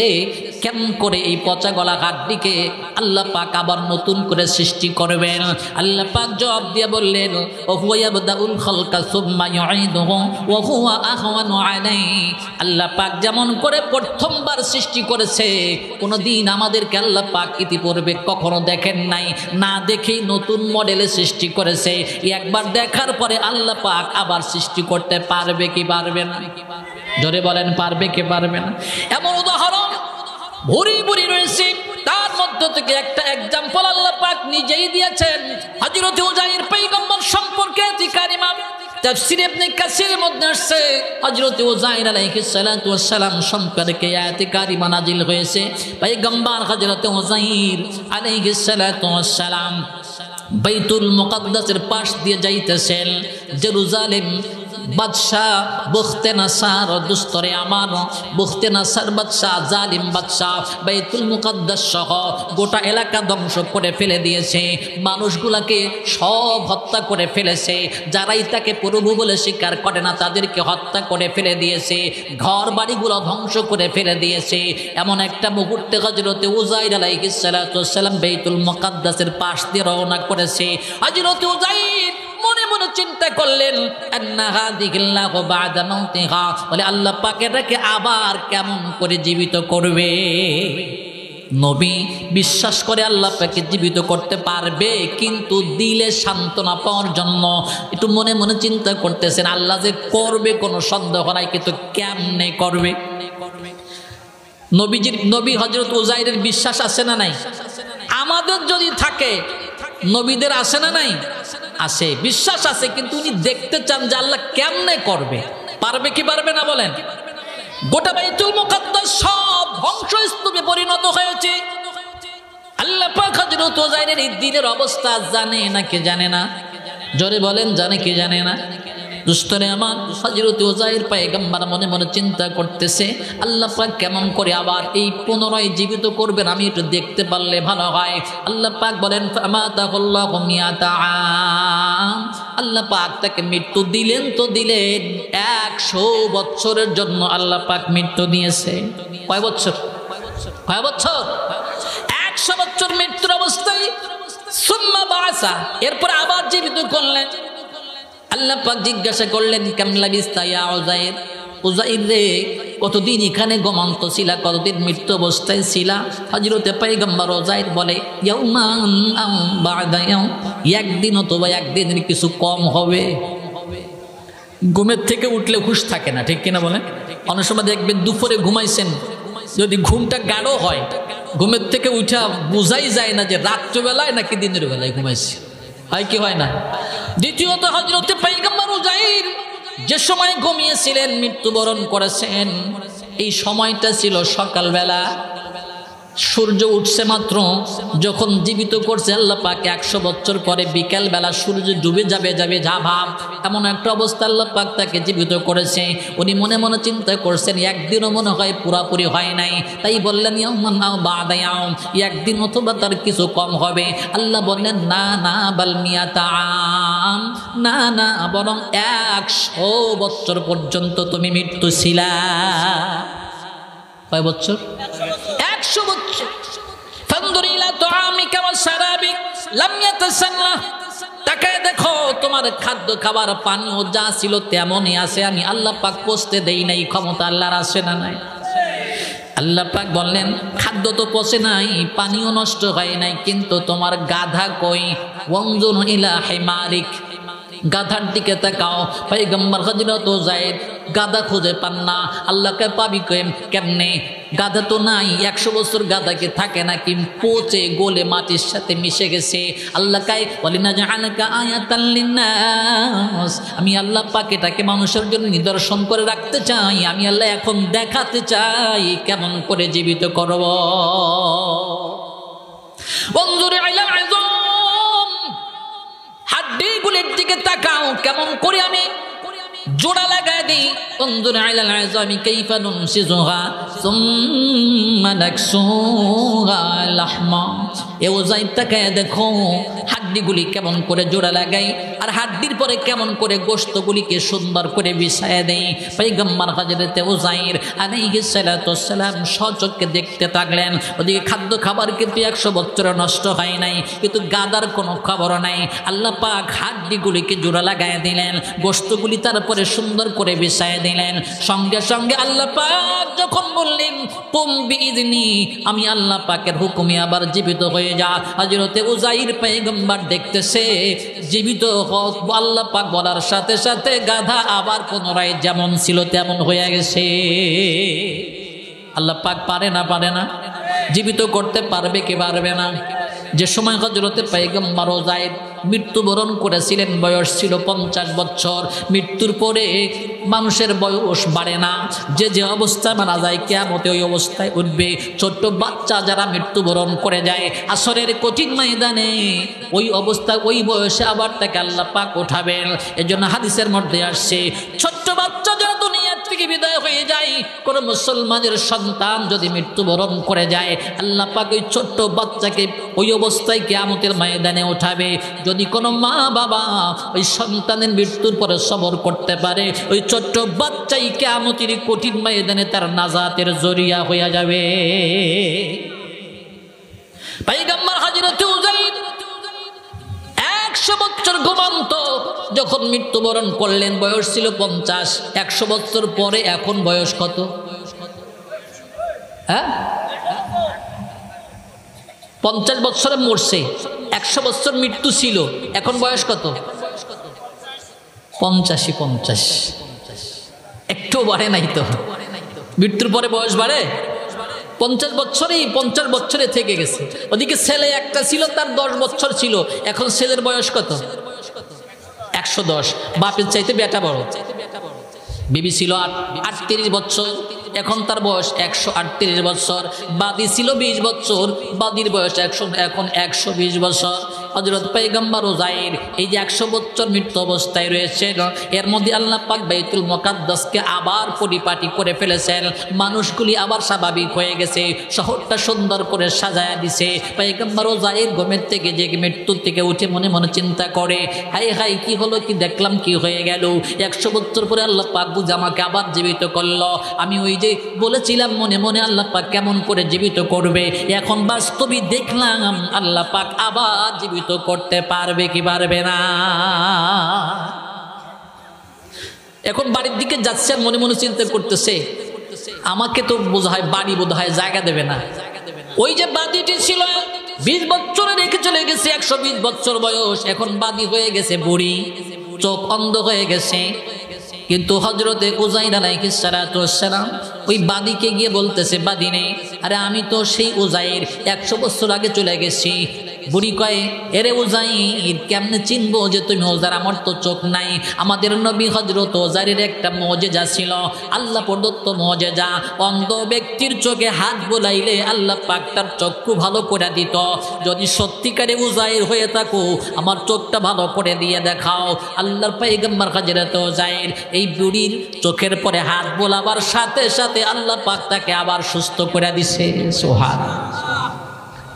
কেমন করে এই পচা গলা হাড্ডিকে আল্লাহ পাক আবার নতুন করে সৃষ্টি করবেন। আল্লাহ পাক জবাব দিয়ে বললেন ওহুয়া ইয়াবদাউল খালকা সুম্মা ইউঈদুহু ওয়া হুয়া আহওয়ানু আলাইহি। আল্লাহ পাক যেমন করে প্রথমবার সৃষ্টি করেছে, কোনোদিন আমাদেরকে আল্লাহ পাক ইতিপূর্বে কখনো দেখেন নাই, না দেখেই নতুন মডেলে সৃষ্টি করেছে। একবার দেখার পরে আল্লাহ পাক আবার সৃষ্টি করতে পারবে কি পারবে না? জোরে বলেন পারবে কি পারবে না? এমন উদাহরণ ভুরি ভুরি রয়েছে। তার মধ্য থেকে একটা এক্সাম্পল আল্লাহ পাক নিজেই দিয়েছেন। হযরত উযাইর পয়গম্বর সম্পর্কে কারিমা তাফসীর ইবনে কাসিরের মধ্যে আসছে হযরত উযাইর আলাইহিস সালাতু ওয়াস সালাম সম্পর্কে আয়াতে কারিমা নাজিল হয়েছে। পয়গম্বর হযরত উযাইর আলাইহিস সালাতু ওয়াস সালাম বাইতুল মুকাদ্দাসের পাশ দিয়ে যাইতেছেন। জেরুজালেম বাদশাহ বখতে নাসার দুস্তরে আমার, বখতে নাসার বাদশাহ জালিম বাদশাহ বাইতুল মুকাদ্দাস সহ গোটা এলাকা ধ্বংস করে ফেলে দিয়েছে। মানুষগুলাকে সব হত্যা করে ফেলেছে। যারাই তাকে প্রভু বলে স্বীকার করে না তাদেরকে হত্যা করে ফেলে দিয়েছে। ঘর বাড়িগুলো ধ্বংস করে ফেলে দিয়েছে। এমন একটা মুহূর্তে হযরতে উযাইর আলাইহিস সালাতু ওয়াস সালাম বাইতুল মুকাদ্দাসের পাশ দিয়ে রওনা করেছে। হযরতে উযাইর মনে মনে চিন্তা করলেন, বলে আল্লাহ পাক এটাকে আবার কেমন করে জীবিত করবে। নবী বিশ্বাস করে আল্লাহ পাকে জীবিত করতে পারবে, কিন্তু দিলে সান্ত্বনা পাওয়ার জন্য একটু মনে মনে চিন্তা করতেছেন আল্লাহ যে করবে কোনো সন্দেহ নাই, কিন্তু কেমনে করবে। নবী হযরত উযাইরের বিশ্বাস আছে না নাই? আমাদের যদি থাকে, নবীদের আছে না নাই? আছে, বিশ্বাস আছে, কিন্তু উনি দেখতে চান যে আল্লাহ কেমনে করবে। পারবে কি পারবে না বলেন? গোটা বাইতুল মুকাদ্দাস সব ধ্বংসস্তূপে পরিণত হয়েছে। আল্লাহ পাক হযরত উযাইরের এই দিলের অবস্থা জানে নাকি জানে না? জোরে বলেন, জানে কি জানে না? দুস্তরে আমার হযরত উযাইর পয়গম্বর মনে মনে চিন্তা করতেছে আল্লাহ পাক কেমন করে আবার এই পুনরায় জীবিত করবেন, আমি একটু দেখতে পারলে ভালো হয়। আল্লাহ পাক বলেন ফামাতাহুল্লাহু মিয়াতা আম, আল্লাহ পাক তাকে মৃত্যু দিলেন তো দিলেন 100 বছরের জন্য আল্লাহ পাক মৃত্যু দিয়েছে। কয় বছর? কয় বছর? 100 বছর মৃত্যুর অবস্থায় সুম্মা বাসা, এরপর আবার জীবিত করলেন। আল্লাহ পাক জিজ্ঞাসা করলেন কেম লাবিস্তা ইয়া উযাইর, উযাইর রে কতদিন এখানে ঘুমন্ত ছিলা, কতদিন মৃত্যু অবস্থায় ছিলা? হযরতে পয়গম্বর উযাইর বলে ইয়াউমান আও বা'দা ইয়াউম, একদিন অথবা একদিনের কিছু কম হবে। ঘুমের থেকে উঠলে হুঁশ থাকে না, ঠিক কিনা বলেন? অনেক সময় দেখবেন দুপুরে ঘুমাইছেন, যদি ঘুমটা গাঢ় হয় ঘুমের থেকে উঠা বোঝাই যায় না যে রাত্রিবেলায় নাকি দিনের বেলায় ঘুমাইছে, হয় কি হয় না? দ্বিতীয়ত হযরতে পয়গম্বর উযাইর যে সময় ঘুমিয়েছিলেন মৃত্যুবরণ করেছেন, এই সময়টা ছিল সকালবেলা। সূর্য উঠছে মাত্র, যখন জীবিত করছে আল্লাহ পাক 100 বছর পরে বিকেল বেলা সূর্য ডুবে যাবে যা ভাব, এমন একটা অবস্থা আল্লাহ পাক তাকে জীবিত করেছে। উনি মনে মনে চিন্তা করছেন একদিনও মনে হয় পুরাপুরি হয় নাই, তাই বললেন ইয়াউমান আও বা'দা ইয়াউম, একদিন অথবা তার কিছু কম হবে। আল্লাহ বললেন না না বাল মিয়াতা আম, না না বরং 100 বছর পর্যন্ত তুমি মৃত্যু ছিলা। কয় বছর? 100 বছর। ফানদুর ইলা তুআমিকা ওয়া শারাবিক লাম ইয়াতাসান্না, তাকায় দেখো তোমার খাদ্য খাবার পানীয় যা ছিল তেমনই আছে, আমি আল্লাহ পাক পচতে দেই নাই। ক্ষমতা আল্লাহর আছে না নাই? আল্লাহ পাক বললেন খাদ্য তো পচে নাই, পানীয় নষ্ট হয় নাই, কিন্তু তোমার গাধা কই? ওয়ানজুর ইলা হিমারিক, গাধার দিকে তাকাও। পয়গম্বর হযরত উযাইর গাধা খুঁজে পান না। আল্লাহকে পাবি কেমনে? গাধা তো নাই। 100 বছর গাধাকে থাকে নাকি? পচে গলে মাটির সাথে মিশে গেছে। আল্লাহকে বলিনা জাআলাকা আয়াতাল লিন্নাস, আমি আল্লাহ পাক এটাকে মানুষের জন্য নিদর্শন করে রাখতে চাই। আমি আল্লাহ এখন দেখাতে চাই কেমন করে জীবিত করব। ওয়ানজুর ইলাল আযম, হাড্ডিগুলির দিকে তাকাও কেমন করে আমি জোড়া লাগায় দিই। ওয়ানজুর ইলাল আযমি কাইফা নুনশিজুহা সুম্মা নাকসুহা লাহমা, এ উযাইর তাকায় দেখো হাড্ডিগুলি কেমন করে জোড়া লাগাই, আর হাড্ডির পরে কেমন করে গোশতগুলিকে সুন্দর করে বিছায়া দেই। পয়গম্বর হযরতে উযাইর আলাইহিস সালাতু ওয়াস সালাম সচক্ষে দেখতে থাকলেন। ওদিকে খাদ্য খাবার কিন্তু 100 বছর নষ্ট হয় নাই, কিন্তু গাদার কোনো খবর নাই। আল্লাহ পাক হাড্ডিগুলিকে জোড়া লাগায় দিলেন, গোশতগুলি তারপরে সুন্দর করে বিছায়া দিলেন। সঙ্গে সঙ্গে আল্লাহ পাক যখন বললেন কুম বিইذনি, আমি আল্লাহ পাকের হুকুমে আবার জীবিত হয়ে যা। হযরতে উযাইর পয়গম্বর দেখতেছে জীবিত হোক, আল্লাহ পাক বলার সাথে সাথে গাধা আবার পুনরায় যেমন ছিল তেমন হয়ে গেছে। আল্লাহ পাক পারে না? পারে না? জীবিত করতে পারবে কি পারবে না? যে সময় হযরতে পয়গম্বর উযাইর মৃত্যুবরণ করেছিলেন বয়স ছিল 50 বছর। মৃত্যুর পরে মানুষের বয়স বাড়ে না, যে যে অবস্থায় মারা যায় কিয়ামতে ওই অবস্থায় উঠবে। ছোট্ট বাচ্চা যারা মৃত্যুবরণ করে যায় আসরের কঠিন ময়দানে, ওই অবস্থায় ওই বয়সে আবার তাকে আল্লাহ পাক উঠাবেন। এজন্য হাদিসের মধ্যে আসছে, ছোট্ট বাচ্চা যারা দুনিয়ার থেকে বিদায় হয়ে যায়, কোন মুসলমানের সন্তান যদি মৃত্যুবরণ করে যায়, আল্লাহ পাক ওই ছোট্ট বাচ্চাকে ওই অবস্থায় কিয়ামতের ময়দানে উঠাবে। যদি কোনো মা বাবা ওই সন্তানের মৃত্যুর পরে সবর করতে পারে, ওই ছোট্ট বাচ্চাই কিয়ামতের কঠিন ময়দানে তার নাজাতের জরিয়া হয়ে যাবে। পয়গম্বর হযরত উযাইর 100 বছর ঘুমন্ত যখন মৃত্যুবরণ করলেন, বয়স ছিল 50। 100 বছর পরে এখন বয়স কত? হ্যাঁ, 50 বছরে মরছে, 100 বছর মৃত্যু ছিল, এখন বয়স কত? 85। একটু বাড়ে নাই তো? মৃত্যুর পরে বয়স বাড়ে? 50 বছরে থেকে গেছে। ওদিকে ছেলে একটা ছিল, তার 10 বছর ছিল, এখন ছেলের বয়স কত? 110। বাপের চাইতে বেটা বড়। বিবি ছিল 38 বছর, এখন তার বয়স 138 বছর। বাদী ছিল 20 বছর, বাদীর বয়স এখন 120 বছর। হযরত পয়গম্বর উযাইর এই যে 100 বছর মৃত্যু অবস্থায় রয়েছে, এর মধ্যে আল্লাহ পাক বাইতুল মুকাদ্দাসকে আবার পরিপাটি করে ফেলেছেন। মানুষগুলি আবার স্বাভাবিক হয়ে গেছে, শহরটা সুন্দর করে সাজায়া দিছে। পয়গম্বর উযাইর ঘুমের থেকে জেগে মৃত্যুর থেকে উঠে মনে মনে চিন্তা করে, হাই হাই কি হলো, কি দেখলাম, কি হয়ে গেল? 100 বছর পরে আল্লাহ পাক বুঝে আমাকে আবার জীবিত করলো। আমি ওই যে বলেছিলাম মনে মনে আল্লাহ পাক কেমন করে জীবিত করবে, এখন বাস্তবিক দেখলাম আল্লাহ পাক আবার জীবিত করতে পারবে কি পারবে না। এখন বাড়ির দিকে যাচ্ছে, মনে মনে চিন্তা করতেছে, আমাকে তো বোধহয় বাড়ি বোধহয় জায়গা দেবে না। ওই যে বাদীটি ছিল 20 বছরে রেখে চলে গেছে, 120 বছর বয়স, এখন বাদী হয়ে গেছে বুড়ি, চোখ অন্ধ হয়ে গেছে। কিন্তু হযরতে উযাইর আলাইহিস সালাতু ওয়াস সালাম ওই বাদীকে গিয়ে বলতেছে, বাদীনে, আরে আমি তো সেই উযাইর 100 বছর আগে চলে গেছি। বুড়ি কয়, এরে উযাইর, কেমনে চিনবো যে তুমি উযাইর? আমার তো চোখ নাই। আমাদের নবী হযরত উযাইরের একটা মুজিজা ছিল, আল্লাহ প্রদত্ত মুজিজা। অন্ধ ব্যক্তির চোখে হাত বোলাইলে আল্লাহ পাক তার চক্ষু ভালো করে দিত। যদি সত্যিকারে উযাইর হয়ে থাকো, আমার চোখটা ভালো করে দিয়ে দেখাও। আল্লাহর পয়গম্বর হযরত উযাইর এই বুড়ির চোখের পরে হাত বোলাবার সাথে সাথে আল্লাহ পাক তাকে আবার সুস্থ করে দিছে। সুবহানাল্লাহ।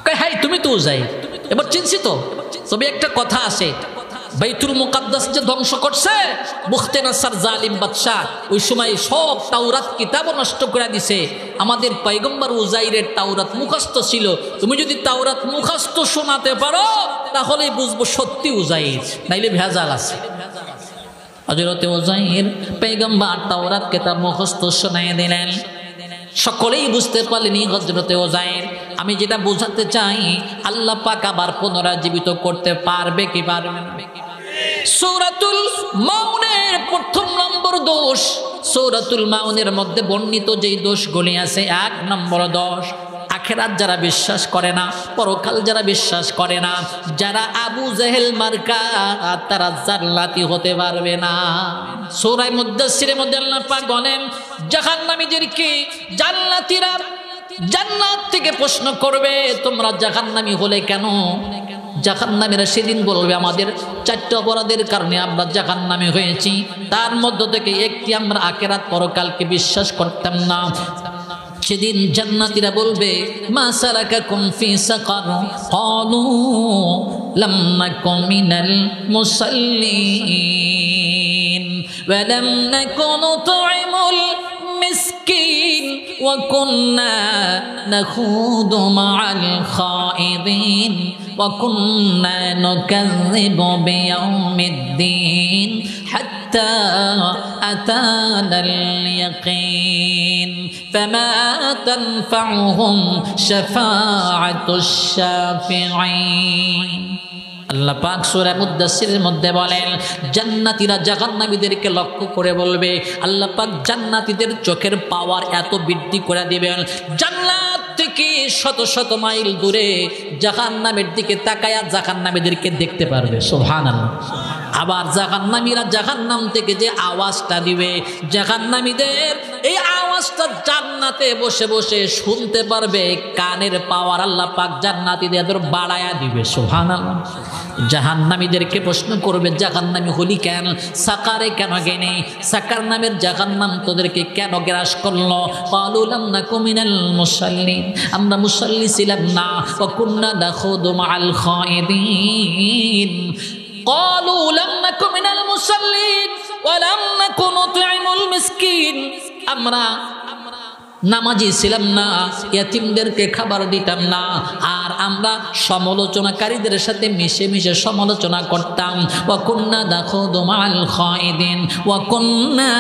কয়, হাই তুমি তো উযাইর, এবার চিনছি তো। তবে একটা কথা আছে, বাইতুল মুকাদ্দাস যে ধ্বংস করছে বুখতে নাসার জালিম বাদশা, ওই সময় সব তাওরাত কিতাবও নষ্ট করে দিছে। আমাদের পয়গম্বর উযাইরের তাওরাত মুখস্থ ছিল। তুমি যদি তাওরাত মুখস্থ শোনাতে পারো তাহলেই বুঝবো সত্যি উযাইর, নাইলে ভেজাল আছে। হযরত উযাইর পয়গম্বর তাওরাত কিতাব মুখস্থ শোনায় দিলেন। সকলেই বুঝতে পারলেনি হযরতে উযাইর। আমি যেটা বোঝাতে চাই, আল্লাহ পাক আবার পুনরাজীবিত করতে পারবে কি পারবে না? সূরাতুল মাউনের প্রথম নম্বর দোষ, সূরাতুল মাউনের মধ্যে বর্ণিত যেই দোষগুলি আছে, 1 নম্বর দোষ, আখিরাত যারা বিশ্বাস করে না, পরকাল যারা বিশ্বাস করে না, যারা আবু জেহেল মার্কা, তারা জান্নাতি হতে পারবে না। সূরা মুদাসসিরের মধ্যে আল্লাহ পাক বলেন, জাহান্নামীদেরকে জান্নাতীরা জান্নাত থেকে প্রশ্ন করবে, তোমরা জাহান্নামী হলে কেন? জাহান্নামীরা সেদিন বলবে, আমাদের 4টা অপরাধের কারণে আমরা জাহান্নামী হয়েছি। তার মধ্য থেকে একটি, আমরা আখিরাত পরকালকে বিশ্বাস করতাম না। সেদিন জান্নাতীরা বলবে, মা সালাকাকুম ফি সাকার? ক্বালু লাম নাকু মিনাল মুসাল্লিন ওয়া লাম নাকু নুত'ইমুল মিসকিন ওয়া কুন্না নাখুদু মা'আল খাইদিন ওয়া কুন্না নুকাযযিবু বিয়াউমিদ্দিন হাত্তা আতানাল ইয়াকিন فما تنفعهم شفاعة الشافعين। আল্লাহ পাক সূরা মুদাসসিরের মধ্যে বলেন, জান্নাতীরা জাহান্নামীদেরকে লক্ষ্য করে বলবে, আল্লাহ পাক জান্নাতীদের চোখের পাওয়ার এত বৃদ্ধি করে দিবেন, জান্নাত থেকে শত শত মাইল দূরে জাহান্নামের দিকে তাকায়া জাহান্নামীদেরকে দেখতে পারবে। সুবহানাল্লাহ। আবার জাহান্নামীরা জাহান্নাম থেকে যে আওয়াজটা দিবে, জাহান্নামীদের এই আওয়াজটা জান্নাতে বসে বসে শুনতে পারবে। কানের পাওয়ার আল্লাহ পাক জান্নাতীদের বাড়ায়া দিবে। সুবহানাল্লাহ। জাহান্নামীদেরকে প্রশ্ন করবে, জাহান্নামী হলি কেন, সাকারে কেন গেনে, সাকার নামের জাহান্নাম তোদেরকে কেন গ্রাস করলো? ক্বালু লাম নাকু মিনাল মুসাল্লিন, আমরা মুসাল্লি ছিলাম না। ওয়া কুন্না নাখুদু মাআল খায়িদিন। ক্বালু লাম নাকু মিনাল মুসাল্লিন ওয়া লাম নাকু নুতঈমুল মিসকিন, আমরা নামাজি ছিলাম না, ইয়াতিমদেরকে খাবার দিতাম না, আর আমরা সমালোচনাকারীদের সাথে মিশে মিশে সমালোচনা করতাম। ওয়া কুন্না নাখুদু মাআল খায়িদিন ওয়া কুন্না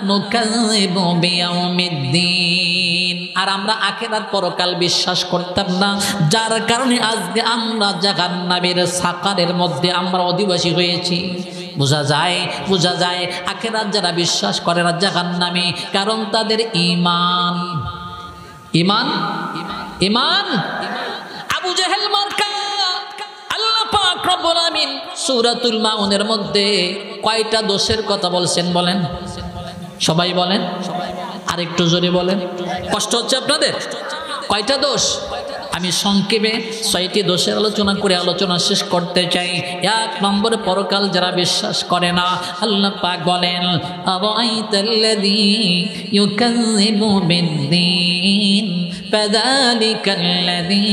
নুকাযযিবু বিয়াউমিদ্দিন, আর আমরা আখিরাত পরকাল বিশ্বাস করতাম না, যার কারণে আজকে আমরা জাহান্নামের সাকারের মধ্যে আমরা অধিবাসী হয়েছি। বোঝা যায় আখিরাত যারা বিশ্বাস করে না জাহান্নামে, কারণ তাদের ঈমান। আবু জেহেল মার্কা আল্লাহ পাক রব্বুল আমিন সূরাতুল মাউনের মধ্যে কয়টা দোষের কথা বলছেন বলেন? সবাই বলেন, আরেকটু জোরে বলেন। কষ্ট হচ্ছে আপনাদের? কয়টা দোষ? আমি সংক্ষেপে 6টি দোষের আলোচনা শেষ করতে চাই। 1 নম্বরে পরকাল যারা বিশ্বাস করে না, আল্লাহ পাক বলেন আরাআইতাল্লাযী ইউকাযযিবু বিদ্দীন ফাযালিকাল্লাযী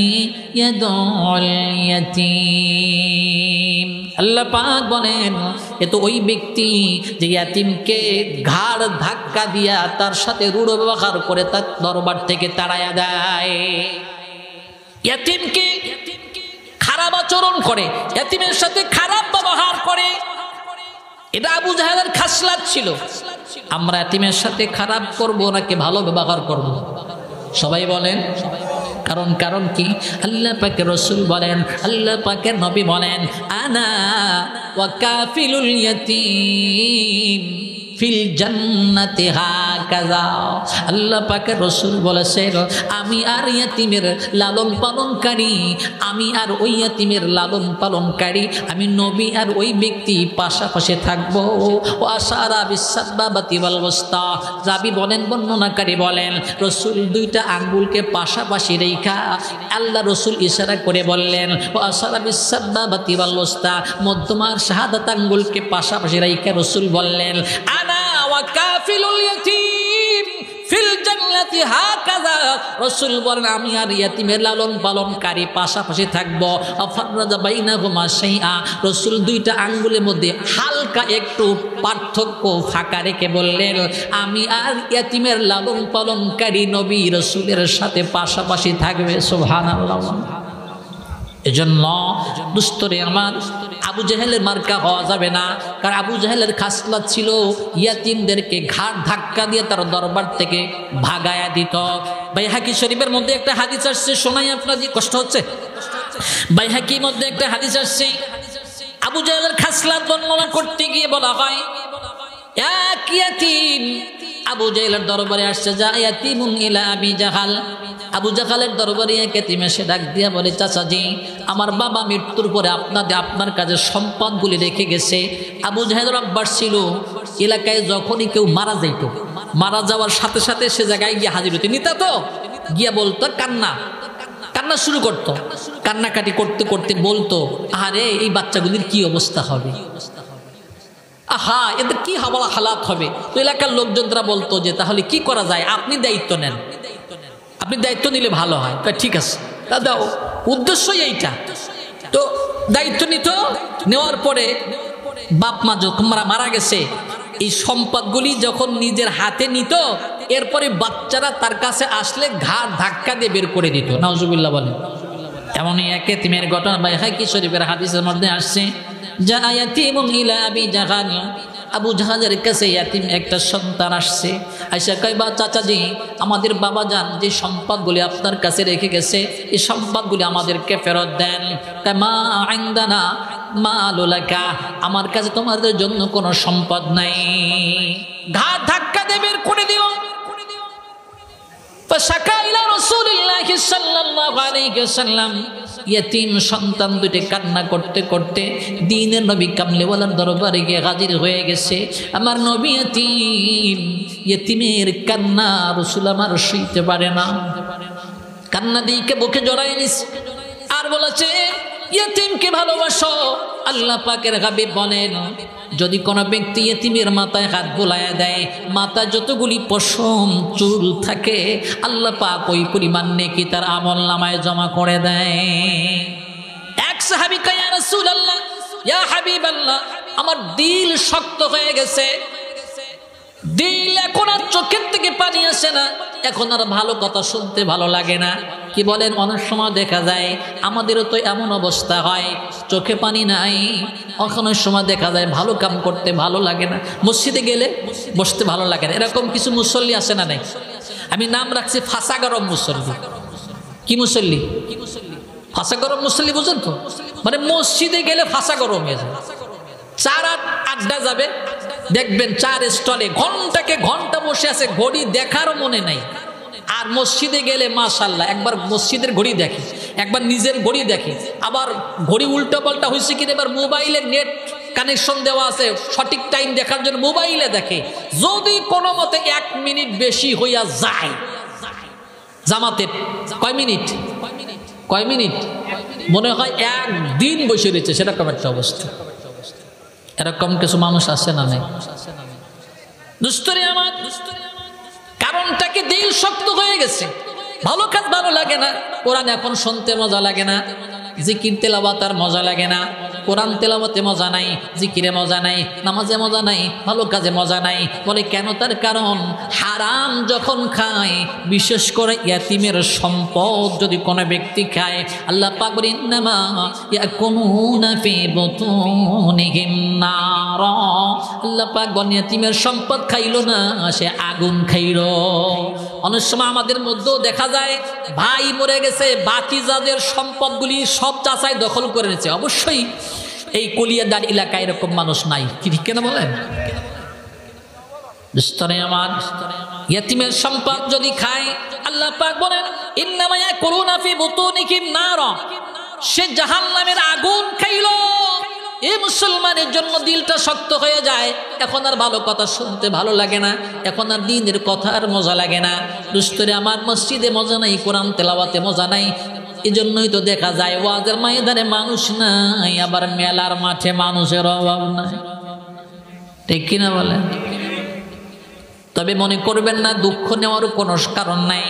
ইয়াদউল ইয়াতীম। আল্লাহ পাক বলেন এ তো ওই ব্যক্তি যে ইয়াতিমকে ঘাড় ধাক্কা দিয়া তার সাথে রূঢ় ব্যবহার করে তার দরবার থেকে তাড়ায়া দেয়। ইয়াতিমকে খারাপ আচরণ করে, ইয়াতিমের সাথে খারাপ ব্যবহার করে, এটা আবু জাহেলের খাসলাত ছিল। আমরা ইয়াতিমের সাথে খারাপ করব নাকি ভালো ব্যবহার করব? সবাই বলেন। কারণ কি? আল্লাহ পাকের রাসূল বলেন, আল্লাহ পাকের নবী বলেন, আনা ওয়া কাফিলুল ইয়াতীম ফিল জান্নাতি হাকাযা। আল্লাহ পাকের রাসূল বলেছেন, আমি আর ইয়াতিমের লালন পালনকারী, আমি আর ওই ইয়াতিমের লালন পালনকারী, আমি নবী আর ওই ব্যক্তি পাশাপাশি থাকবো। ওয়া আশারা বিসাবাবাতি ওয়াল ওয়াসতা। রাবী বলেন, বর্ণনাকারী বলেন, রাসূল 2টা আঙ্গুলকে পাশাপাশি রেখা আল্লাহ রাসূল ইশারা করে বললেন, ওয়া আশারা বিসাবাবাতি ওয়াল ওয়াসতা, মধ্যমার শাহাদাত আঙ্গুলকে পাশাপাশি রেখা রাসূল বললেন, কাফিলুল ইয়াতীম ফিল জান্নাতি হাকাযা। রাসূল বলেন, আমি আর ইয়াতিমের লালন পালনকারী পাশাপাশি থাকবো। আফরাজা বাইনাহুমা শাইআ। রাসূল 2টা আঙ্গুলের মধ্যে হালকা একটু পার্থক্য ফাঁকা রেখে বললেন, আমি আর ইয়াতিমের লালন পালনকারী নবী রাসূলের সাথে পাশাপাশি থাকবে। সুবহানাল্লাহ। এজন্য দুস্তরে আমার আবু জাহেলের মার্কা হওয়া যাবে না। কারণ আবু জাহেলের খাসলাত ছিল ইয়াতিমদেরকে ঘাড় ধাক্কা দিয়ে তার দরবার থেকে ভাগায়া দিত। বাইহাকি শরীফের মধ্যে একটা হাদিস আসছে, শোনাই আপনাদের, কষ্ট হচ্ছে? বাইহাকির মধ্যে একটা হাদিস আসছে, আবু জাহেলের খাসলাত বর্ণনা করতে গিয়ে বলা হয়, এক ইয়াতিম আবু জাহেলের দরবারে আসছে, যা ইয়াতিমুন ইলা আবি জাহাল। আবু জাহালের দরবারে এক ইয়াতিম এসে ডাক দিয়া বলে, চাচাজি, আমার বাবা মৃত্যুর পরে আপনার কাছে সম্পদগুলি রেখে গেছে। আবু জাহেলের অভ্যাস ছিল এলাকায় যখনই কেউ মারা যাইত, মারা যাওয়ার সাথে সাথে সে জায়গায় গিয়ে হাজির হতো। নিতা তো গিয়া বলতো, কান্না শুরু করতো, কান্নাকাটি করতে করতে বলতো, আরে এই বাচ্চাগুলির কি অবস্থা হবে, আহা এদের কি হালাত হবে। তো এলাকার লোকজন তারা বলতো যে তাহলে কি করা যায়, আপনি দায়িত্ব নেন, আপনি দায়িত্ব নিলে ভালো হয়। ঠিক আছে দাদা, উদ্দেশ্যই এইটা। তো দায়িত্ব নিত, নেওয়ার পরে বাপ মা যখন মারা গেছে, এই সম্পদগুলি যখন নিজের হাতে নিত, এরপরে বাচ্চারা তার কাছে আসলে ঘাড় ধাক্কা দিয়ে বের করে দিত। নাউজুবিল্লাহ বলেন। এমনই এক ইয়াতীমের ঘটনা বাইহাকি শরীফের হাদিসের মধ্যে আসছে, যা ইয়াতীমুন ইলা আবি জাহাল। আবু জাহালের কাছে ইয়াতীম একটা সন্তান আসছে, আয়েশা কইবা, চাচাজি, আমাদের বাবা যান যে সম্পদগুলি আপনার কাছে রেখে গেছে, এই সম্পদগুলি আমাদেরকে ফেরত দেন। মা ইনদানা মালুল লাকা, আমার কাছে তোমাদের জন্য কোনো সম্পদ নাই। ঘাড় ধাক্কা দিয়ে বের করে দিল। ফাশাকা ইলা রাসূলিল্লাহি সাল্লাল্লাহু আলাইহি ওয়াসাল্লাম। ইয়েতিম সন্তান দুটি কান্না করতে করতে দ্বীনের নবী কামলিওয়ালার দরবারে গিয়ে হাজির হয়ে গেছে। আমার নবী ইয়েতিমের কান্না রাসূল আমার সইতে পারে না, কান্না দিকে বুকে জড়ায় নিছে আর বলেছে, ইয়েতিমকে ভালোবাসো। আল্লাহ পাকের হাবিব বলেন, যদি কোনো ব্যক্তি ইয়েতিমের মাথায় হাত বোলায়া দেয়, মাথায় যতগুলি পশম চুল থাকে আল্লাহ পাক ওই পরিমাণ নেকি তার আমল নামায় জমা করে দেয়। এক সাহাবী কয়, ইয়া রাসূলুল্লাহ, ইয়া হাবিবাল্লাহ, আমার দিল শক্ত হয়ে গেছে, দিল এখন আর চোখের থেকে পানি আসে না, এখন আর ভালো কথা শুনতে ভালো লাগে না। কি বলেন? অনেক সময় দেখা যায় আমাদেরও তো এমন অবস্থা হয়, চোখে পানি নাই, অনেক সময় দেখা যায় ভালো কাম করতে ভালো লাগে না, মসজিদে গেলে বসতে ভালো লাগে না। এরকম কিছু মুসল্লি আসে না নাই? আমি নাম রাখছি ফাঁসা গরম মুসল্লি। কি মুসল্লি? ফাঁসা গরম মুসল্লি, বুঝেন তো? মানে মসজিদে গেলে ফাঁসা গরম হয়ে যায়। চার আড্ডা যাবে, দেখবেন চার স্টলে ঘন্টাকে ঘন্টা বসে আছে, ঘড়ি দেখারও মনে নাই। আর মসজিদে গেলে মাশাআল্লাহ একবার মসজিদের ঘড়ি দেখে, একবার নিজের ঘড়ি দেখে, আবার ঘড়ি উল্টা পাল্টা হয়েছে কিনা এবার মোবাইলে নেট কানেকশন দেওয়া আছে, সঠিক টাইম দেখার জন্য মোবাইলে দেখে। যদি কোনো মতে 1 মিনিট বেশি হইয়া যায় জামাতে, কয় মিনিট মনে হয় একদিন বসে রয়েছে, সেরকম একটা অবস্থা। এরকম কিছু মানুষ আছে না নাই? দুস্তরে আমার কারণটাকে দিল শক্ত হয়ে গেছে, ভালো কাজ ভালো লাগে না, কোরআন এখন শুনতে মজা লাগে না, জিকির তেলাওয়াত আর মজা লাগে না, কোরআন তেলাওয়াতে মজা নাই, জিকিরে মজা নাই, নামাজে মজা নাই, ভালো কাজে মজা নাই। বলে কেন? তার কারণ হারাম যখন খায়, বিশেষ করে ইয়াতিমের সম্পদ যদি কোনো ব্যক্তি খায়, আল্লাহ পাক বলেন, ইন্নামা ইয়াকুনুনা ফি বুতুনিহিম নার। আল্লাহ পাক বলেন ইয়াতিমের সম্পদ খাইলো না, সে আগুন খাইলো। অনেক সময় আমাদের মধ্যেও দেখা যায় ভাই মরে গেছে, বাকি যাদের সম্পদগুলি সব চাচাই দখল করে নিয়েছে। অবশ্যই এই কলিয়াদার এলাকায় এরকম মানুষ নাই, কি ঠিক কেন বলেন? আমার ইয়াতিমের সম্পদ যদি খায়, আল্লাহ পাক বলেন ইন্নামা ইয়াকুলুনা ফি বুতুনিহিম নার, সে জাহান্নামের আগুন খাইলো। এই মুসলমানের জন্য দিলটা শক্ত হয়ে যায়, এখন আর ভালো কথা শুনতে ভালো লাগে না, এখন আর দ্বীনের কথা আর মজা লাগে না। দুস্তরে আমার মসজিদে মজা নাই, কোরআন তেলাওয়াতে মজা নাই। এজন্যই তো দেখা যায় ওয়াজের ময়দানে মানুষ নাই, আবার মেলার মাঠে মানুষের অভাব নাই, ঠিক কিনা বলেন? তবে মনে করবেন না, দুঃখ নেওয়ারও কোনো কারণ নাই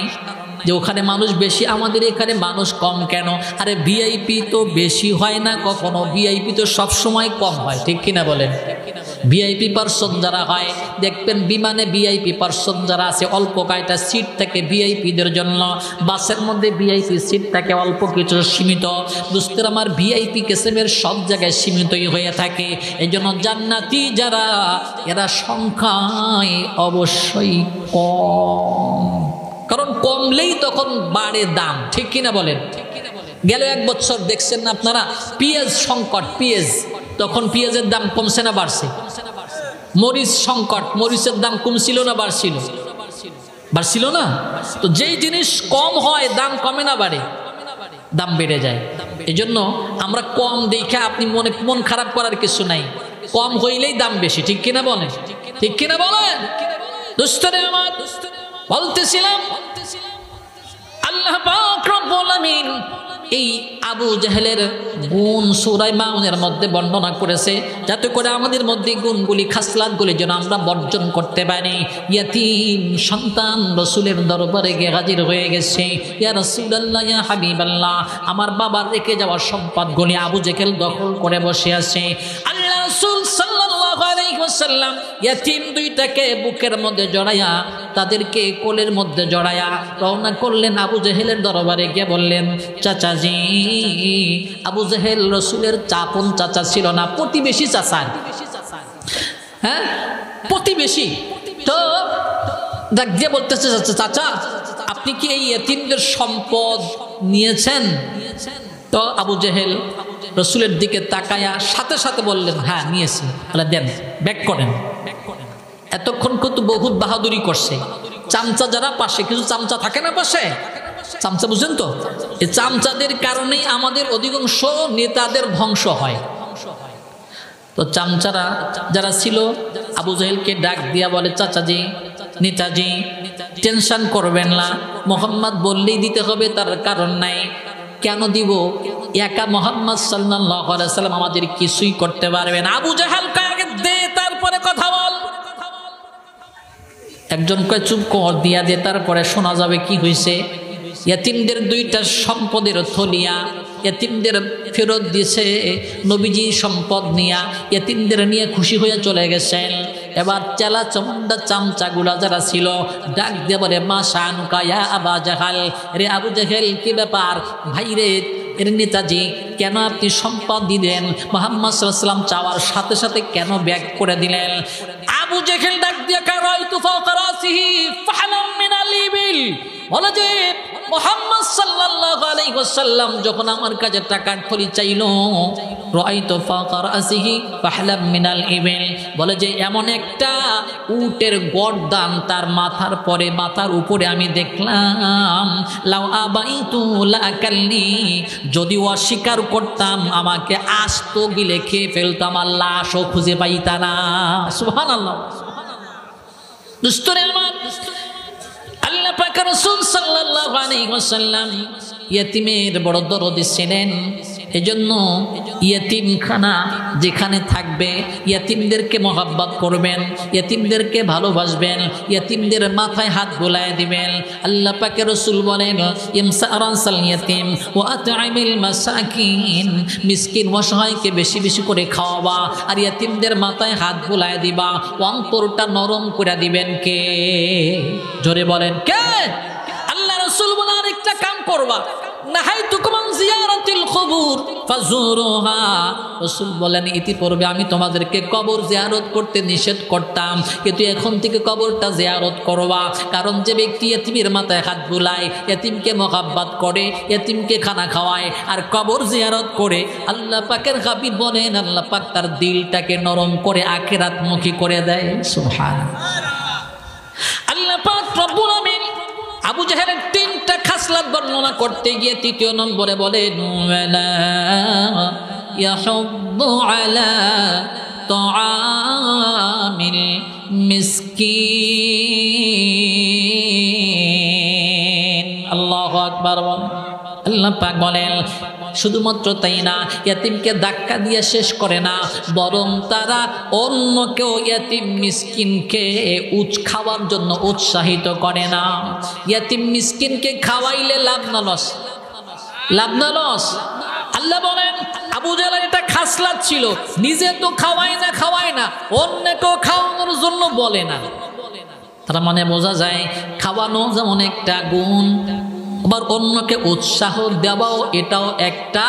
যে ওখানে মানুষ বেশি, আমাদের এখানে মানুষ কম কেন? আরে ভিআইপি তো বেশি হয় না কখনো, ভিআইপি তো সবসময় কম হয়, ঠিক কিনা বলেন? ভিআইপি পার্সন যারা হয় দেখবেন, বিমানে ভিআইপি পার্সন যারা আছে অল্প কয়টা সিট থাকে ভিআইপিদের জন্য, বাসের মধ্যে ভিআইপি সিট থাকে অল্প কিছু সীমিত। দুস্তের আমার ভিআইপি কিসমের সব জায়গায় সীমিতই হয়ে থাকে। এই জন্য জান্নাতি যারা, এরা সংখ্যায় অবশ্যই কম, কারণ কমলেই তখন বাড়ে দাম, ঠিক কিনা বলেন? গেল 1 বছর দেখছেন না আপনারা, পেঁয়াজ সংকট, পেঁয়াজ, তখন পেঁয়াজের দাম কমছে না বাড়ছে? মরিচ সংকট, মরিচের দাম কমছিল না বাড়ছিল? বাড়ছিল না? তো যেই জিনিস কম হয় দাম কমে না বাড়ে? দাম বেড়ে যায়। এই জন্য আমরা কম দেখে আপনি মন খারাপ করার কিছু নাই, কম হইলেই দাম বেশি, ঠিক কিনা বলেন? ঠিক কিনা বলেন? দুস্তরে আমার বলতেছিলাম, আল্লাহ পাক রব্বুল আমিন এই আবু জাহেলের গুণ সূরা মাউনের মধ্যে বর্ণনা করেছে, যাতে করে আমাদের মধ্যে গুণগুলি, খাসলাতগুলি যেন আমরা বর্জন করতে পারি। ইয়াতীম সন্তান রাসূলের দরবারে গিয়ে হাজির হয়ে গেছে। ইয়া রাসূলুল্লাহ, ইয়া হাবিবাল্লাহ, আমার বাবার রেখে যাওয়া সম্পদগুলি আবু জাহেল দখল করে বসে আছে। আল্লাহ রাসূল সাল্লাল্লাহু আলাইহি ওয়াসাল্লাম ইয়াতীম দুইটাকে বুকের মধ্যে জড়ায়া, তাদেরকে কোলের মধ্যে জড়ায়া রওনা করলেন আবু জাহেলের দরবারে গিয়ে বললেন, চাচাজি, আবু জাহেল রাসূলের চাপন চাচা ছিল না, প্রতিবেশী চাচা, হ্যাঁ প্রতিবেশী। তো ডাক দিয়ে বলতেছে, চাচা আপনি কি এই ইয়েতিমদের সম্পদ নিয়েছেন? তো আবু জাহেল রাসূলের দিকে তাকায়া সাথে সাথে বললেন, হ্যাঁ নিয়েছি। তাহলে দেন, ব্যাক করেন। এতক্ষণ কিন্তু বহুত বাহাদুরি করছে, চামচা যারা পাশে, কিছু চামচা থাকে না পাশে, চামচা বুঝেন তো, এই চামচাদের কারণেই আমাদের অধিকাংশ নেতাদের ধ্বংস হয়। তো চামচারা যারা ছিল আবু জাহেলকে ডাক দিয়া বলে, চাচাজি, নেতাজি, টেনশন করবেন না, মোহাম্মদ বললেই দিতে হবে তার কারণ নাই। কেন দিব? একা মোহাম্মদ সাল্লাল্লাহু আলাইহি সাল্লাম আমাদের কিছুই করতে পারবে না। আবু জাহেল আগে দে, তারপরে কথা বল। একজন কয় চুপ কর, দিয়া দে, তারপরে শোনা যাবে কি হয়েছে। ইয়াতিমদের 2টা সম্পদের থলিয়া ইয়াতিমদের ফেরত দিয়েছে নবীজি, সম্পদ নিয়া ইয়াতিমদের নিয়ে খুশি হয়ে চলে গেছেন। এবার চেলা চমন্ডা চামচাগুলা যারা ছিল ডাক দিয়ে বলে, মা শানুকা ইয়া আবা জাহাল, রে আবু জাহেল কি ব্যাপার? ভাই রে, এর নেতাজি, কেন আপনি সম্পদ দিলেন? মুহাম্মদ সাল্লাল্লাহু আলাইহি ওয়াসাল্লাম চাওয়ার সাথে সাথে কেন ব্যাগ করে দিলেন? আবু জাহেল ডাক দিয়ে কারাইতু ফাওকা রাসিহি ফাহলাম মিনাল ইবিল, বলে যে মুহাম্মদ সাল্লাল্লাহু আলাইহি ওয়াসাল্লাম যখন আমার কাছে টাকার থলি চাইলো, রাইতু ফাওকা রাসিহি ফাহলাম মিনাল ইবিল, বলে যে এমন একটা উটের গর্দান তার মাথার পরে, মাথার উপরে আমি দেখলাম। লাউ আবাইতু লাকালনি, যদি অস্বীকার করতাম আমাকে আস্ত গিলে খেয়ে ফেলতাম, আল্লাহ লাশও খুঁজে পাইতা না। সুবহানাল্লাহ। দুস্তরে আমার, আল্লাহ পাক রাসূল সাল্লাল্লাহু আলাইহি ওয়াসাল্লাম ইয়েতিমের বড় দরদি ছিলেন। এজন্য ইয়েতিমখানা যেখানে থাকবে ইয়াতিমদেরকে মহব্বত করবেন, ইয়াতিমদেরকে ভালোবাসবেন, ইয়াতিমদের মাথায় হাত বোলায় দিবেন। আল্লাহ পাকের রাসূল বলেন, ইমসারাসাল ইয়াতিম ওয়া আত'আমিল মাসাকিন, মিসকিন অসহায়কে বেশি বেশি করে খাওয়াবা আর ইয়াতিমদের মাথায় হাত বোলায় দিবা। অন্তরটা নরম করে দিবেন কে? জোরে বলেন কে? আল্লাহ রাসূল বলেন, আরেকটা কাম করবা, নাহাইতুকুম আন জিয়ারাতিল কুবুর ফাজুরুহা। রাসূল বলেন, ইতিপূর্বে আমি তোমাদেরকে কবর জিয়ারত করতে নিষেধ করতাম, কিন্তু এখন থেকে কবরটা জিয়ারত করবা। কারণ যে ব্যক্তি ইতিমের মাথায় হাত বুলায়, ইতিমকে মহব্বত করে, ইতিমকে খানা খাওয়ায় আর কবর জিয়ারত করে, আল্লাহ পাকের হাবিব বলেন আল্লাহ পাক তার দিলটাকে নরম করে আখিরাতমুখী করে দেয়। সুবহানাল্লাহ। আল্লাহ পাক রব্বুল আমিন আবু জাহেলের 3টা খাসলত বর্ণনা করতে গিয়ে 3য় নম্বরে বলেন, ওয়ালা ইয়াহুদ্দু আলা তাআমিল মিসকিন। আল্লাহু আকবার। আল্লাহ পাক বলেন, শুধুমাত্র তাই না, ইয়াতিমকে ধাক্কা দিয়ে শেষ করে না, বরং তারা অন্য কেউ ইয়াতিম মিসকিনকে খাওয়ার জন্য উৎসাহিত করে না। ইয়াতিম মিসকিনকে খাওয়াইলে লাভ না লস? লাভ না লস? আল্লাহ বলেন আবু জাহেলের এটা খাসলাত ছিল, নিজে তো খাওয়ায় না অন্যকেও খাওয়ানোর জন্য বলে না। তার মানে বোঝা যায় খাওয়ানো যেমন একটা গুণ, আবার অন্যকে উৎসাহ দেওয়াও এটাও একটা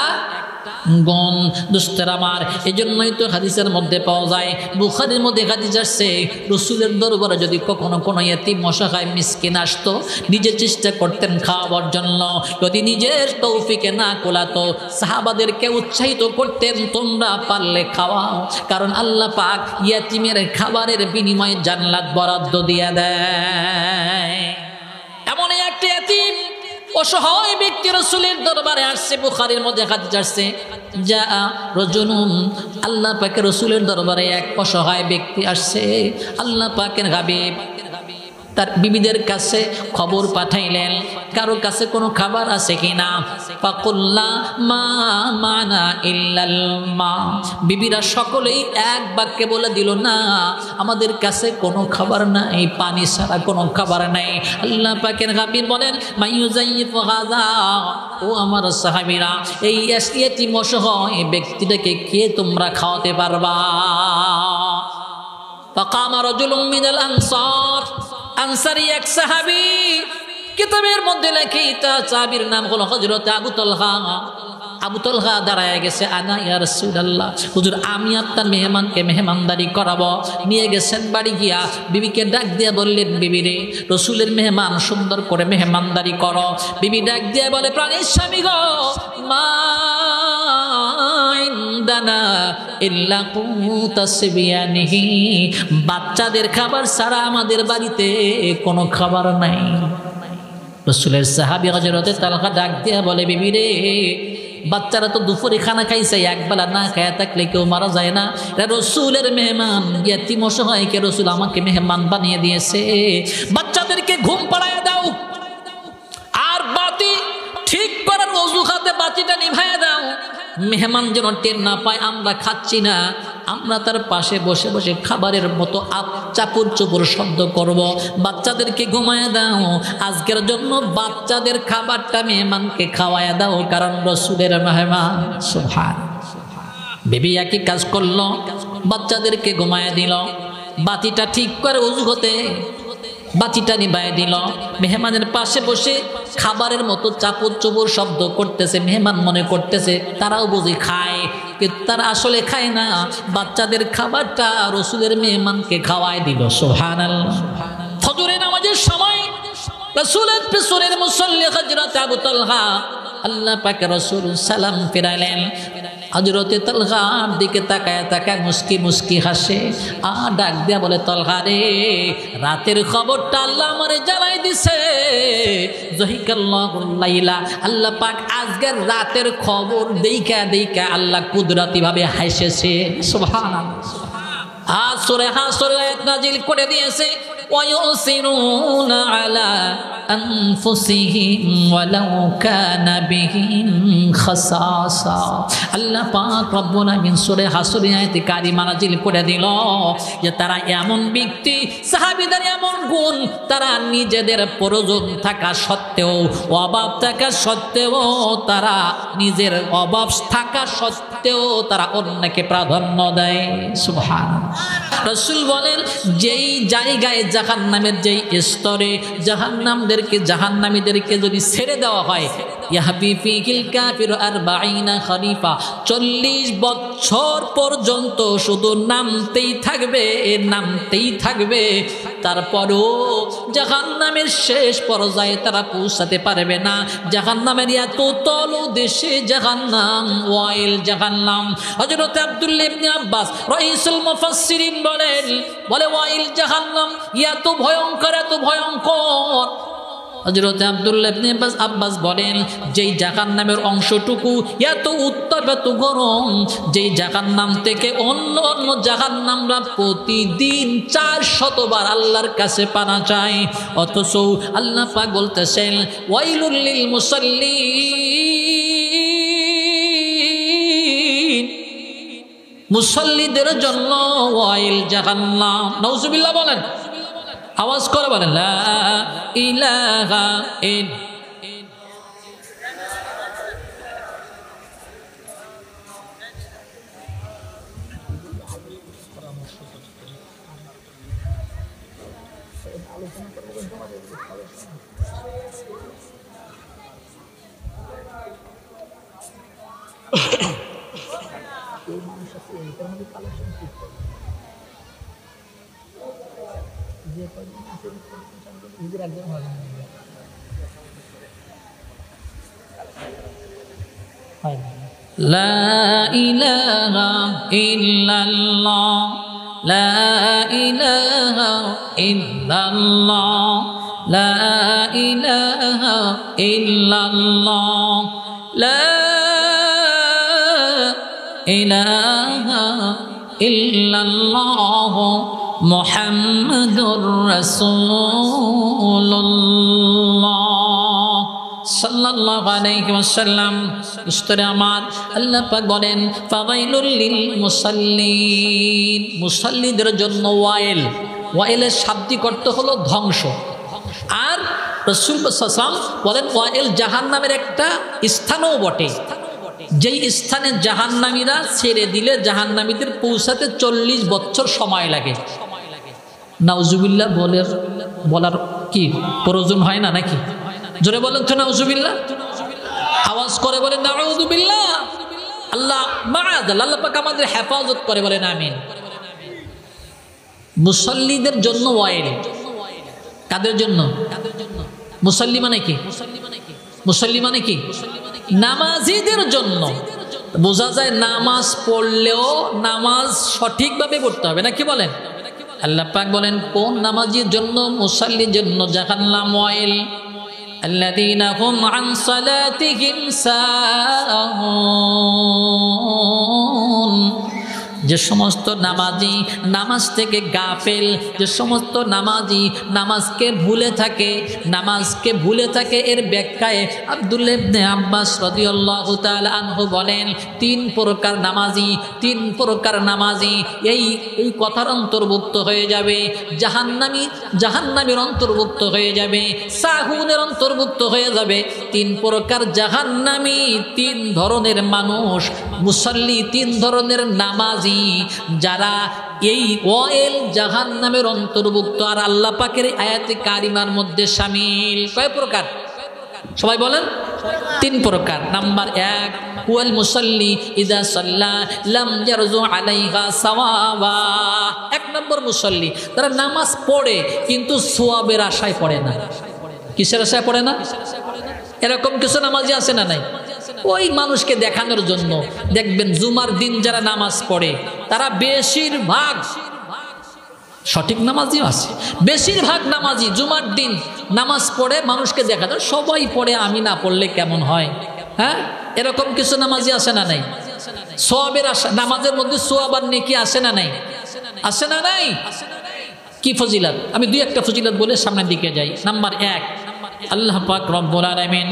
গুণ। দোস্তের আমার, এই জন্যই তো হাদিসের মধ্যে পাওয়া যায়, বুখারীর মধ্যে হাদিস আসছে, রাসূলের দরবারে যদি কখনো কোনো ইতিম অসহায় মিসকিন আসতো, নিজে চেষ্টা করতেন খাওয়াবার জন্য। যদি নিজের তৌফিকে না কোলাতো, সাহাবাদেরকে উৎসাহিত করতেন, তোমরা পারলে খাওয়াও, কারণ আল্লাহ পাক ইতিমের খাবারের বিনিময়ে জান্নাত বরাদ্দ দিয়ে দেয়। এমন একটা ইতিম অসহায় ব্যক্তি রাসূলের দরবারে আসছে, বুখারীর মধ্যে হাদিস আসছে, যা রাজুলুন, আল্লাহ পাকের রাসূলের দরবারে এক অসহায় ব্যক্তি আসছে। আল্লাহ পাকের হাবিব তার বিবিদের কাছে খবর পাঠাইলেন, কারো কাছে কোনো খাবার আছে কিনা। ফাকুল্লা মা মানা ইল্লাল মা, বিবিরা সকলেই এক বাক্যে বলে দিল, না আমাদের কাছে কোনো খাবার নাই, পানি ছাড়া কোনো খাবার নাই। আল্লাহ পাকের হাবিব বলেন, মাইয়ুযাইফু হাযা, ও আমার সাহাবীরা, এই ইয়াতিম অসহায় ব্যক্তিটাকে কে তোমরা খাওয়াতে পারবা? ফাকামা রাজুলুম মিনাল আনসার, আনসারী এক সাহাবী, কিতাবের মধ্যে লেখে তার সাহাবীর নাম হলো হযরত আবু তালহা। আবু তালহা দাঁড়ায় গেছে, আনা ইয়া রাসূলুল্লাহ, হুজুর আমি আপনার মেহমানকে মেহমানদারি করাবো। নিয়ে গেছেন বাড়ি গিয়া বিবিকে ডাক দিয়া বললেন, বিবি রে, রাসূলের মেহমান, সুন্দর করে মেহমানদারি করো। বিবি ডাক দিয়া বলে, প্রাণের স্বামী গো, মা ইনদানা ইল্লা কুতাসবিয়ানিহি, বাচ্চাদের খাবার ছাড়া আমাদের বাড়িতে কোনো খাবার নাই। রাসূলের সাহাবী হযরতে তালহা ডাক দিয়া বলে, বিবি রে, বাচ্চারা তো দুপুরে খানা খাইছে, একবেলা না খায়া থাকলে কেউ মারা যায় না। রাসূলের মেহমান, ইয়াতীম অসহায়কে রাসূল আমাকে মেহমান বানিয়ে দিয়েছে, বাচ্চাদেরকে ঘুম পাড়ায় দাও, আর বাতি ঠিক করার অজুহাতে বাতিটা নিভাইয়া দাও, মেহমান যেন টের না পায় আমরা খাচ্ছি না। আমরা তার পাশে বসে বসে খাবারের মতো চাপুর চুপুর শব্দ করব। বাচ্চাদেরকে ঘুমায় দাও, আজকের জন্য বাচ্চাদের খাবারটা মেহমানকে খাওয়ায় দাও, কারণ রাসূলের মেহমান। সুবহানাল্লাহ। বিবি একই কাজ করলো, বাচ্চাদেরকে ঘুমায় দিল, বাতিটা ঠিক করে অজুহাতে বাতিটা নিভায় দিল। মেহমানের পাশে বসে খাবারের মতো চাপড় চোপর শব্দ করতেছে, মেহমান মনে করতেছে তারাও বুঝি খায়, কিন্তু তারা আসলে খায় না। বাচ্চাদের খাবারটা রাসূলের মেহমানকে খাওয়ায় দিল। সুবহানাল্লাহ। ফজরের নামাজের সময় রাসূলের পেছনের মুসল্লি হযরত আবু তালহা, আল্লাহ পাক রাসূল সালাম ফিরাইলেন। হযরতে তালহার দিকে তাকায় তাকায় মুস্কি মুস্কি হাসে, আর ডাক দিয়া বলে, তালহা রে, রাতের খবরটা আল্লাহ আমারে জানাই দিছে। জহিকাল্লাহুল লাইলা, আল্লাহ পাক আজকের রাতের খবর দেইখা দেইখা আল্লাহ কুদরতি ভাবে হাসেছে। সুবহানাল্লাহ। আর সূরা হাসর আয়াত নাজিল করে দিয়েছে, وَيُؤْثِرُونَ عَلَى أَنفُسِهِمْ وَلَوْ كَانَ بِهِمْ خَصَاصَةٌ। আল্লাহ পাক রব্বুল আমিন সূরা হাসর আয়াতে কারিমা নাজিল করে দিল যে তারা এমন ব্যক্তি, সাহাবীদের এমন গুণ, তারা নিজেদের প্রয়োজন থাকা সত্ত্বেও, অভাব থাকা সত্ত্বেও, তারা নিজের অভাব থাকা সত্ত্বেও তারা অন্যকে প্রাধান্য দেয়। সুবহানাল্লাহ। রাসূল বলেন, যেই জায়গায় জাহান্নামের যেই স্তরে জাহান্নামীদেরকে যদি ছেড়ে দেওয়া হয়, ইয়াহবি ফিল কাফির 40 খরিফা, 40 বছর পর্যন্ত শুধু নামতেই থাকবে, তারপরও জাহান্নামের শেষ পর্যায়ে তারা পৌঁছাতে পারবে না। জাহান্নামের এত তলদেশে জাহান্নাম, ওয়াইল জাহান্নাম। হযরত আব্দুল্লাহ ইবনে আব্বাস রাইসুল মুফাসসিরিন বলে ওয়াইল জাহান্নাম এত ভয়ঙ্কর, এত ভয়ঙ্কর। হযরত আব্দুল্লাহ ইবনে আব্বাস বলেন, যেই জাহান্নামের অংশটুকু এত উত্তাপ, এত গরম, যেই জাহান্নাম থেকে অন্য অন্য জাহান্নামরা প্রতিদিন 400 বার আল্লাহর কাছে পানা চায়, অথচ আল্লাহ পাক বলতেছেন, ওয়াইলুল লিল মুসাল্লিন, মুসাল্লিদের জন্য ওয়াইল জাহান্নাম। নাউজুবিল্লাহ বলেন, আওয়াজ করে বলেন, লা ইলাহা ইল্লাল্লাহ। লা ইলাহা ইল্লাল্লাহ, লা ইলাহা ইল্লাল্লাহ, লা ইলাহা ইল্লাল্লাহ, লা ইলাহা ইল্লাল্লাহ, মুহাম্মাদুর রাসূলুল্লাহ সাল্লাল্লাহু আলাইহি ওয়াসাল্লাম। উস্তাদ আমার, আল্লাহ পাক বলেন, ফাওয়াইলুল লিল মুসাল্লিন, মুসাল্লিদের জন্য ওয়াইল। ওয়াইলের শাব্দিক অর্থ হলো ধ্বংস। আর রাসূল সাল্লাল্লাহু আলাইহি ওয়াসাল্লাম বলেন, ওয়াইল জাহান্নামের একটা স্থানও বটে, যেই স্থানে জাহান্নামীরা ছেড়ে দিলে জাহান্নামীদের পৌঁছাতে 40 বছর সময় লাগে। নাউজুবিল্লাহ বলার কি প্রয়োজন হয় না নাকি? জোরে বলেন তো নাউজুবিল্লাহ, আওয়াজ করে বলেন নাউজুবিল্লাহ। আল্লাহ মাআযাল্লাহ, আল্লাহ পাক আমাদের হেফাজত করে, বলেন আমিন। মুসল্লিদের জন্য ওয়াইল, কাদের জন্য? মুসল্লি মানে কি? মুসল্লি মানে কি? নামাজীদের জন্য। বোঝা যায় নামাজ পড়লেও নামাজ সঠিকভাবে পড়তে হবে, না কি বলেন? আল্লাহ পাক বলেন কোন নামাজির জন্য, মুসাল্লির জন্য জাহান্নাম ওয়াইল আল্লাযীনা হুম আন সালাতিহিম সাহুন। যে সমস্ত নামাজি নামাজ থেকে গাফেল, যে সমস্ত নামাজি নামাজকে ভুলে থাকে, এর ব্যাখ্যায় আব্দুল্লাহ ইবনে আব্বাস রাদিয়াল্লাহু তাআলা আনহু বলেন তিন প্রকার নামাজি এই কথার অন্তর্ভুক্ত হয়ে যাবে। জাহান্নামীর অন্তর্ভুক্ত হয়ে যাবে, সাহুনের অন্তর্ভুক্ত হয়ে যাবে। তিন প্রকার জাহান্নামী, তিন ধরনের মানুষ, মুসাল্লি তিন ধরনের নামাজি, যারা এই ওয়াইল জাহান্নামের অন্তর্ভুক্ত। আর আল্লাহ পাকের আয়াতে কারিমার মধ্যে শামিল। কয় প্রকার? সবাই বলেন। তিন প্রকার। নাম্বার 1, ওয়াল মুসাল্লি ইযা সাল্লা লাম ইয়ারজু আলাইহা সাওয়াবা। 1 নম্বর মুসাল্লি, তারা নামাজ পড়ে কিন্তু সওয়াবের আশায় পড়ে না। কিসের আশায় পড়ে না? এরকম কিছু নামাজি আছে না নাই? ওই মানুষকে দেখানোর জন্য। দেখবেন জুমার দিন যারা নামাজ পড়ে তারা বেশিরভাগ সঠিক নামাজিও আছে, বেশিরভাগ নামাজি জুমার দিন নামাজ পড়ে মানুষকে দেখানো। সবাই পড়ে, আমি না পড়লে কেমন হয়? হ্যাঁ, এরকম কিছু নামাজি আছে না নাই? সওয়াবের আশা, নামাজের মধ্যে সওয়াব আর নেকি আছে না নাই? আছে না নাই? কি ফজিলত? আমি 2-1টা ফজিলত বলে সামনের দিকে যাই। নাম্বার 1, আল্লাহ পাক রব্বুল আলামিন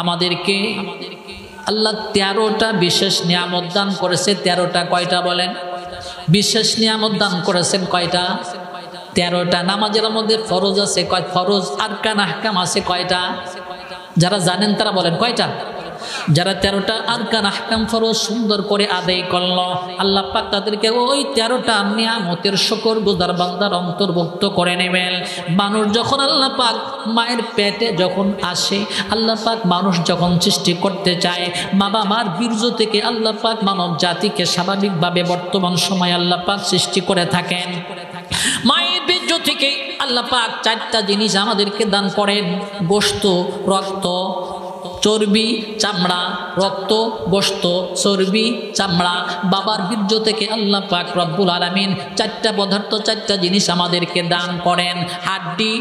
আমাদেরকে আল্লাহ 13টা বিশেষ নিয়ামত দান করেছে। 13টা কয়টা বলেন? বিশেষ নিয়ামত দান করেছেন কয়টা? 13টা। নামাজের মধ্যে ফরজ আছে ফরজ আরকান আহকাম আছে কয়টা? যারা জানেন তারা বলেন কয়টা? যারা 13টা আরকান আহকাম ফরজ সুন্দর করে আদায় করলো, আল্লাহ পাক তাদেরকে ওই 13টা নিয়ামতের শুকরগুজার বান্দার অন্তর্ভুক্ত করে নেবেন। মানুষ যখন আল্লাহ পাক মায়ের পেটে যখন আসে, আল্লাহ পাক মানুষ যখন সৃষ্টি করতে চায়, মা বাবার বীর্য থেকে আল্লাহ পাক মানব জাতিকে স্বাভাবিকভাবে বর্তমান সময় আল্লাহ পাক সৃষ্টি করে থাকেন। মায়ের বীর্য থেকে আল্লাহ পাক 4টা জিনিস আমাদেরকে দান করেন: গোশত, রক্ত, চর্বি, চামড়া। রক্ত, গোশত, চর্বি, চামড়া। বাবার বীর্য থেকে আল্লাহ পাক রব্বুল আলামিন 4টা পদার্থ, 4টা জিনিস আমাদেরকে দান করেন। হাড্ডি,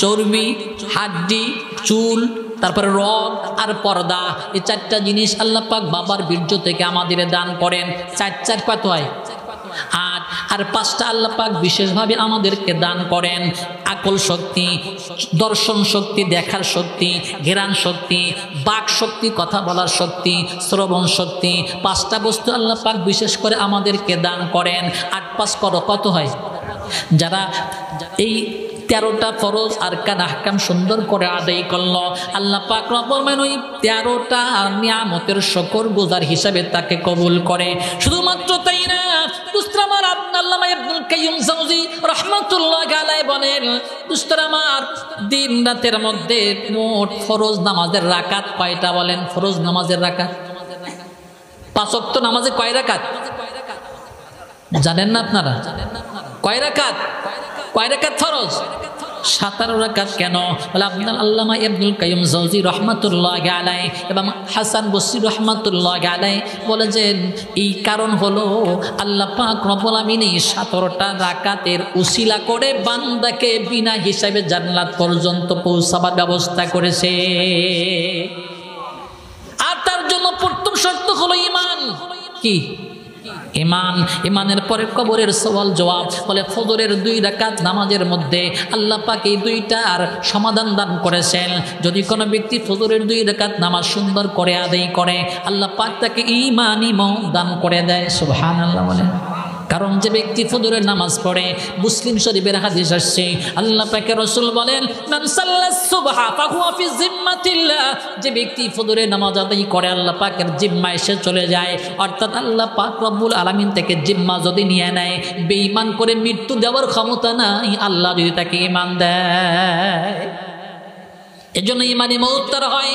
চর্বি, হাড্ডি, চুল, তারপরে রগ আর পর্দা। এই 4টা জিনিস আল্লাহ পাক বাবার বীর্য থেকে আমাদের দান করেন। 4 কত হয়? 8। আর 5টা আল্লাহ পাক বিশেষভাবে আমাদেরকে দান করেন: আকল শক্তি, দর্শন শক্তি, দেখার শক্তি, ঘ্রাণ শক্তি, বাক শক্তি, কথা বলার শক্তি, শ্রবণ শক্তি। 5টা বস্তু আল্লাহ পাক বিশেষ করে আমাদেরকে দান করেন। 8 5 কত হয়? যারা এই 13টা ফরজ আরকান আহকাম সুন্দর করে আদায় করলো, আল্লাহ পাক রব্বুল আলামিন ওই 13টা নিয়ামতের শুকরগুজার হিসাবে তাকে কবুল করে। শুধুমাত্র তাই না, দুস্তরা আমার আল্লামা ইবনুল কাইয়্যিম জাওজি রাহমাতুল্লাহি আলাইহি বলেন, দুস্তরা আমার দিন রাতের মধ্যে মোট ফরজ নামাজের রাকাত কয়টা বলেন? ফরজ নামাজের রাকাত 5 ওয়াক্ত নামাজে কয় রাকাত জানেন না আপনারা? কয় রাকাত? কয় রাকাত ফরজ? 17 রাকাত। কেন? বলে আপনার আল্লামা ইবনুল কাইয়্যিম জাওজি রাহমাতুল্লাহি আলাইহি এবং হাসান বসরি রাহমাতুল্লাহি আলাইহি বলেছেন এই কারণ হলো আল্লাহ পাক রব্বুল আলামিন এই 17টা রাকাতের উসিলা করে বান্দাকে বিনা হিসাবে জান্নাত পর্যন্ত পৌঁছাবার ব্যবস্থা করেছে। আর তার জন্য প্রথম শর্ত হলো ঈমান। কি? ঈমান। ঈমানের পরে কবরের সওয়াল জবাব। বলে ফজরের 2 রাকাত নামাজের মধ্যে আল্লাহ পাক এই 2টার সমাধান দান করেছেন। যদি কোনো ব্যক্তি ফজরের 2 রাকাত নামাজ সুন্দর করে আদায় করে, আল্লাহ পাক তাকে ঈমানি মওত দান করে দেয়। সুবহানাল্লাহ বলেন। কারণ যে ব্যক্তি ফজরের নামাজ পড়ে, মুসলিম শরীফের হাদিস আসছে, আল্লাহ পাকের রাসূল বলেন, মান সাল্লাস সুবহা ফাহুয়া ফি জিম্মাতিল্লাহ। যে ব্যক্তি ফজরের নামাজ আদায় করে আল্লাহ পাকের জিম্মায় সে চলে যায়। অর্থাৎ আল্লাহ পাক রব্বুল আলামিন থেকে জিম্মা যদি নিয়ে নেয়, বেঈমান করে মৃত্যু দেওয়ার ক্ষমতা নাই আল্লাহ যদি তাকে ঈমান দেয়। এজন্য ঈমানি মওত তার হয়।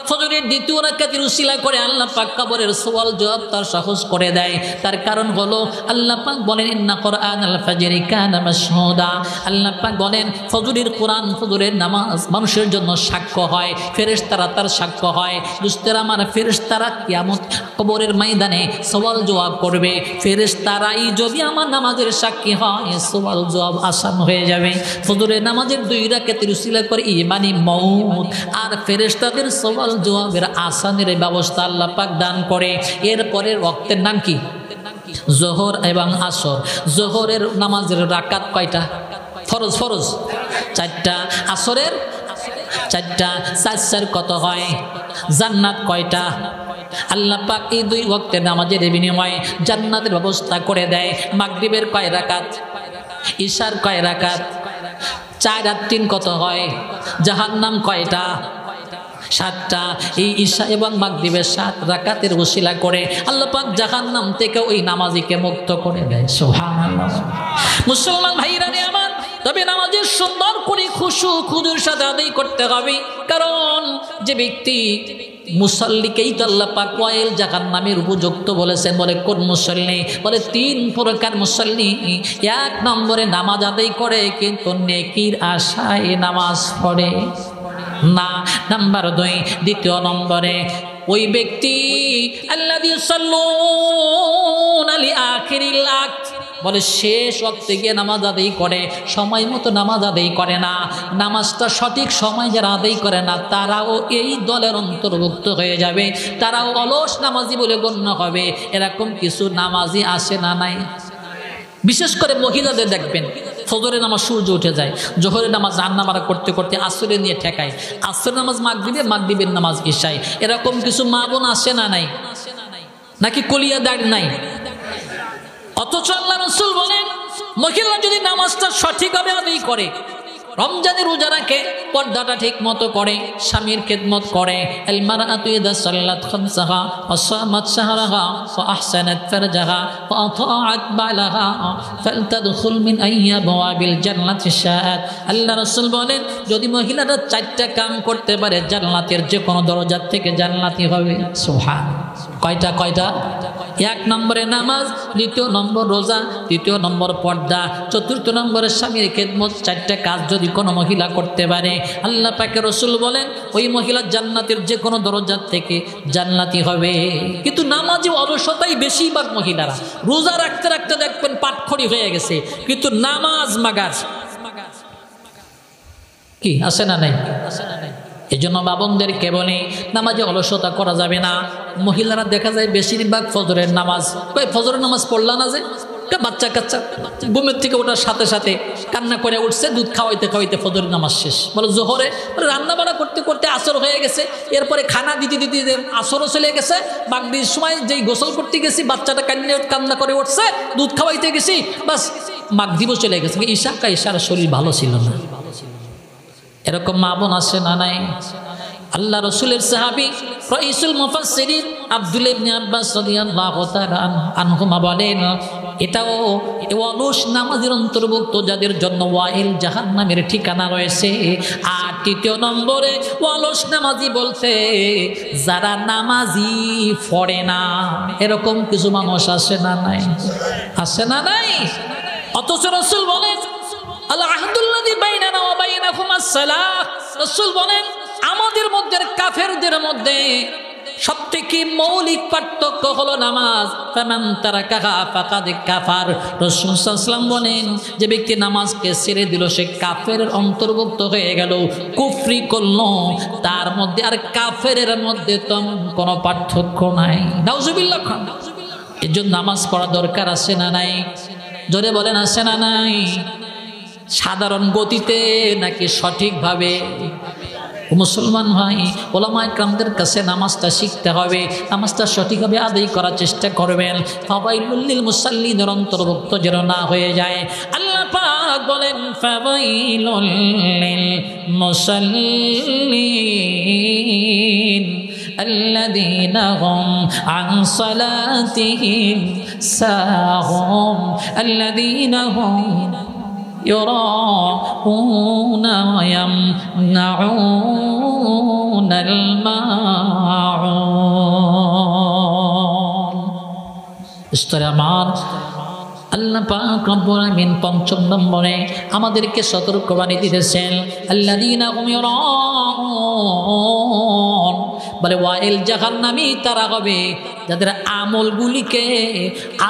ফজরের 2 রাকাতের উসিলা করে আল্লাহ পাক কবরের সওয়াল জবাব তার সহজ করে দেয়। তার কারণ হলো আল্লাহ পাক বলেন, ইন্না কুরআনাল ফাজরি কানা মাশহুদা। আল্লাহ পাক বলেন ফজরের কোরআন, ফজরের নামাজ মানুষের জন্য সাক্ষ্য হয়, ফেরেশতারা তার সাক্ষ্য হয়। দুস্তেরা আমার ফেরেশতারা কিয়ামত কবরের ময়দানে সওয়াল জবাব করবে। ফেরেশতারাই যদি আমার নামাজের সাক্ষী হয়, সওয়াল জবাব আসান হয়ে যাবে। ফজরের নামাজের 2 রাকাতের উসিলা করে ইমানি মউত আর ফেরেশতাদের সওয়াল জবাবের আসানের ব্যবস্থা আল্লাহ পাক দান করে। এরপরে ওয়াক্তের নাম কি? জোহর এবং আসর। জোহরের নামাজের রাকাত কয়টা? ফরজ 4টা, আসরের 4টা। 4 কত হয়? জান্নাত কয়টা? আল্লাহ পাক এই 2 ওয়াক্তের নামাজের বিনিময়ে জান্নাতের ব্যবস্থা করে দেয়। মাগরিবের কয় রাকাত? ইশার কয় রাকাত? 4 আর 3 কত হয়? জাহান্নাম কয়টা? 7টা। এই ঈশা এবং মাগরিবের 7 রাকাতের ওসিলা করে আল্লাহ পাক জাহান্নাম থেকে ওই নামাজিকে মুক্ত করে দেয়। সুবহানাল্লাহ। মুসলমান ভাইরা আমার, তবে নামাজের সুন্দর করে খুশু খুদুর সাথে আদায় করতে হবে। কারণ যে ব্যক্তি মুসাল্লিকেই তো আল্লাহ পাক ওয়াইল জাহান্নামের উপযুক্ত বলেছেন। বলে কোন মুসাল্লি? বলে 3 প্রকার মুসাল্লি। 1 নম্বরে নামাজ আদায় করে কিন্তু নেকির আশায় নামাজ পড়ে না। নাম্বার 2, দ্বিতীয় নম্বরে ওই ব্যক্তি আল্লাযী সাল্লুনা লিআখিরিল ওয়াক্ত, বলে শেষ ওয়াক্তে গিয়ে নামাজ আদায় করে, সময় মতো নামাজ আদায় করে না। নামাজটা সঠিক সময় যারা আদায় করে না তারাও এই দলের অন্তর্ভুক্ত হয়ে যাবে, তারাও অলস নামাজি বলে গণ্য হবে। এরকম কিছু নামাজি আসে না নাই? বিশেষ করে মহিলাদের দেখবেন ফজরের নামাজ সূর্য উঠে যায়, জোহরের নামাজ রান্নাবাড়া করতে করতে আসরে নিয়ে ঠেকায়, আসরের নামাজ মাগরিবে, মাগরিবের নামাজ ইশায়। এরকম কিছু মা বোন আসে না নাই? নাকি কলিয়া দাঁড় নাই? অথচ আল্লাহ রাসূল বলেন মহিলা যদি নামাজটা সঠিকভাবে আদায় করে, রমজানের রোজা রাখে, পর্দাটা ঠিক মতো করে, স্বামীর খেদমত করে, আল মারআতু ইযা সাল্লাত খামসাহা ওয়া সামাত শাহরাহা ওয়া আহসানাত ফারজাহা ওয়া আতাআত বালাহা ফালতাদখুল মিন আইয়াবওয়াবিল জান্নাতি শাআত। আল্লাহ রাসূল বলেন যদি মহিলাটা 4টা কাম করতে পারে জান্নাতের যে কোনো দরজা থেকে জান্নাতি হবে। সুবহানাল্লাহ। কয়টা? 1 নম্বরে নামাজ, 2 নম্বর রোজা, 3 নম্বর পর্দা, 4 নম্বরে স্বামীর খেদমত। 4টা কাজ যদি কোনো মহিলা করতে পারে আল্লাহ পাকের রাসূল বলেন ওই মহিলা জান্নাতের যে কোনো দরজা থেকে জান্নাতি হবে। কিন্তু নামাজে অলসতাই বেশিরভাগ মহিলারা, রোজা রাখতে রাখতে দেখবেন পাটখড়ি হয়ে গেছে, কিন্তু নামাজ মাগাজ কি আসে না নাই? এই জন্য বাবনদেরকে বলে নামাজে অলসতা করা যাবে না। মহিলারা দেখা যায় বেশিরভাগ ফজরের নামাজ, ফজরের নামাজ পড়লা না, যে বাচ্চা কাচ্চা ঘুমের থেকে ওঠার সাথে সাথে কান্না করে উঠছে, দুধ খাওয়াইতে খাওয়াইতে ফজরের নামাজ শেষ। বলে জোহরে রান্না বাড়া করতে করতে আসর হয়ে গেছে, এরপরে খানা দিতে দিতে আসরও চলে গেছে, মাগরিবের সময় যেই গোসল করতে গেছি বাচ্চাটা কান্না করে উঠছে, দুধ খাওয়াইতে গেছি, বাস মাগরিবও চলে গেছে। ঈশার শরীর ভালো ছিল না। এরকম মা বোন আসে না নাই? আল্লাহ রাসূলের সাহাবী রাইসুল মুফাসসিরিন আব্দুল্লাহ ইবনে আব্বাস রাদিয়াল্লাহু তাআলা আনহুমা বলেন এটাও অলস নামাজের অন্তর্ভুক্ত যাদের জন্য ওয়াইল জাহান্নামের ঠিকানা রয়েছে। আর 3 নম্বরে অলস নামাজি বলতে যারা নামাজি পড়ে না, এরকম কিছু মানুষ আসে না নাই? আসে না নাই? অথচ রাসূল বলেন আল আহদুল্লাযী বাইনানা ওয়া বাইনাহুমাস সালাহ, রাসূল বলেন আমাদের মধ্যে কাফেরদের মধ্যে সবথেকে মৌলিক পার্থক্য হলো নামাজ। ফামান তারাকাহা ফাকাদ কাফার। রাসূল সাল্লাল্লাহু আলাইহি ওয়াসাল্লাম বলেন যে ব্যক্তি নামাজকে ছেড়ে দিল সে কাফেরের অন্তর্ভুক্ত হয়ে গেল, কুফরি করলো। তার মধ্যে আর কাফেরের মধ্যে তো কোনো পার্থক্য নাই। নাউজুবিল্লাহ। এজন্য নামাজ পড়া দরকার আছে না নাই? জোরে বলেন আছে না নাই? সাধারণ গতিতে নাকি সঠিকভাবে? মুসলমান ভাই, ওলামায়ে কেরামদের কাছে নামাজটা শিখতে হবে, নামাজটা সঠিকভাবে আদায় করার চেষ্টা করবেন, ফাওয়াইলুল লিল মুসাল্লিনের অন্তর্ভুক্ত যেন না হয়ে যায়। আল্লাহ পাক বলেন ফাওয়াইলুল লিল মুসাল্লিন আল্লাযীনা হুম আন সালাতিহিম সাহুম আল্লাযীনা হুম يراءون ويمنعون الماعون। স্তরে আমার আল্লাহ পাক রব্বুল আলামিন 5 নম্বরে আমাদেরকে সতর্কবাণী দিতেছেন আল্লাযীনা হুম ইয়ারাউন, বলে ওয়াইল জাহান্নামী তারা হবে যাদের আমলগুলিকে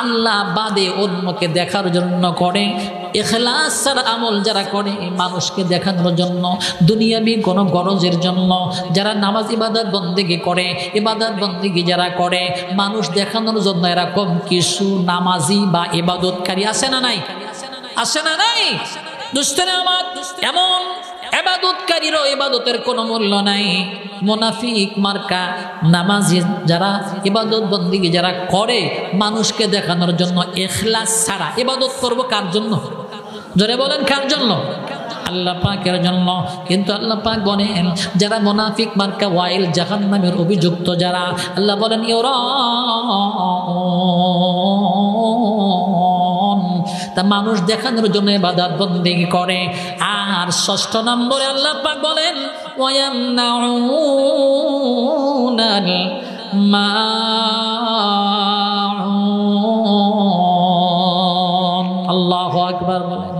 আল্লাহ বাদে অন্যকে দেখার জন্য করে, ইখলাস ছাড়া আমল যারা করে মানুষকে দেখানোর জন্য, দুনিয়াবি কোনো গরজের জন্য, যারা নামাজ ইবাদত বন্দেগী করে, ইবাদত বন্দেগী যারা করে মানুষ দেখানোর জন্য, এরকম কিছু নামাজি বা ইবাদতকারী আছে না নাই? আছে না নাই? দুষ্টরা আমার এমন ইবাদতকারীরও ইবাদতের কোনো মূল্য নাই। মুনাফিক মার্কা নামাজি যারা ইবাদত বন্দেগী যারা করে মানুষকে দেখানোর জন্য, ইখলাস ছাড়া ইবাদত করব কার জন্য? জোরে বলেন কার জন্য? আল্লাহ পাকের জন্য। কিন্তু আল্লাহ পাক বলেন যারা মুনাফিক মার্কা ওয়াইল জাহান্নামের অভিযুক্ত যারা, আল্লাহ বলেন তা মানুষ দেখানোর জন্য ইবাদত বন্দেগী করে। আর 6 নম্বরে আল্লাহ পাক বলেন ওয়ায়ামনাউনাল মাউন। আল্লাহু আকবার বলেন।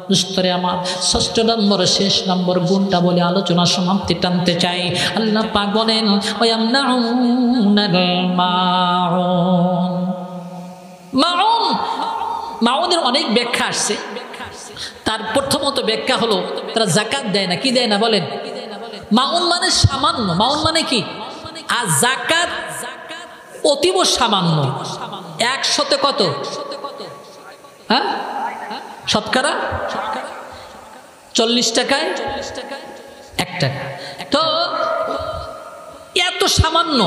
দুস্তরে আমার 6 নম্বর শেষ নম্বর গুণটা বলে আলোচনা সমাপ্তি টানতে চাই। আল্লাহ পাক বলেন ওয়ায়ামনাউনাল মাউন। মাউন, মাউনের অনেক ব্যাখ্যা আসছে। তার প্রথমত ব্যাখ্যা হলো তারা যাকাত দেয় না। কি দেয় না বলেন? মাউন মানে সামান্য। মাউন মানে কি? আর যাকাত অতীব সামান্য। 100 কত? হ্যাঁ, শতকরা 40 টাকায় 1 টাকা। তো এত সামান্য,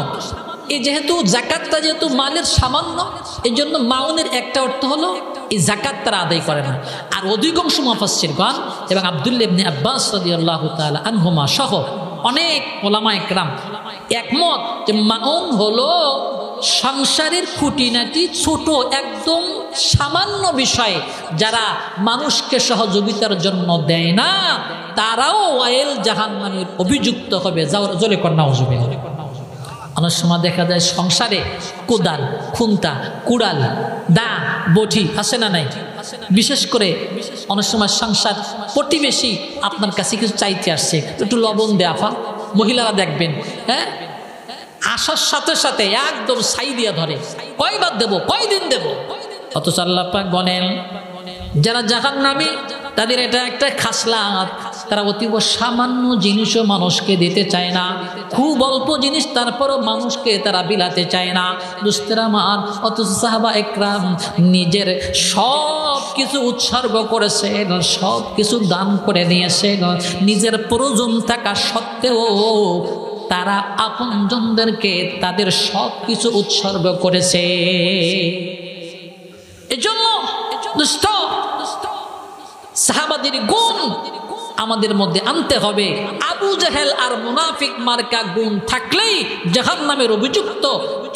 এই যেহেতু যাকাতটা যেহেতু মালের সামান্য, এই জন্য মাউনের একটা অর্থ হলো এই যাকাত তারা আদায় করে না। আর অধিকাংশ মুফাসসিরগণ এবং আব্দুল্লাহ ইবনে আব্বাস রাদিয়াল্লাহু তাআলা আনহুমা সহ অনেক উলামায়ে কেরাম একমত যে মাউন হলো সংসারের খুঁটিনাটি ছোট একদম সামান্য বিষয় যারা মানুষকে সহযোগিতার জন্য দেয় না, তারাও ওয়াইল জাহান্নামের অভিযুক্ত হবে। জোরে কর নাউজুবিল্লাহ। অনেক সময় দেখা যায় সংসারে কোদাল, খুন্তা, কুড়াল, দা, বটি আছে না নাই? বিশেষ করে অনেক সময় সংসার প্রতিবেশী আপনার কাছে কিছু চাইতে আসছে, একটু লবণ দে আফা। মহিলারা দেখবেন, হ্যাঁ, আসার সাথে সাথে একদম ছাই দিয়ে ধরে, কয়বার দেবো, কয়দিন দেবো। অথচ আল্লাহ পাক বলেন যারা জাহান্নামী তাদের এটা একটা খাসলাত, তারা অতীব সামান্য জিনিসও মানুষকে দিতে চায় না, খুব অল্প জিনিস তারপরও মানুষকে তারা বিলাতে চায় না। দুস্তরা মান, অথচ সাহাবা একরাম নিজের সব কিছু উৎসর্গ করেছেন, সব কিছু দান করে দিয়েছেন, নিজের প্রয়োজন থাকা সত্ত্বেও তারা আপনজনদেরকে তাদের সব কিছু উৎসর্গ করেছে। এজন্য দুষ্ট সাহাবাদের গুণ আমাদের মধ্যে আনতে হবে। আবু জাহেল আর মুনাফিক মার্কা গুণ থাকলেই জাহান্নামের অভিযুক্ত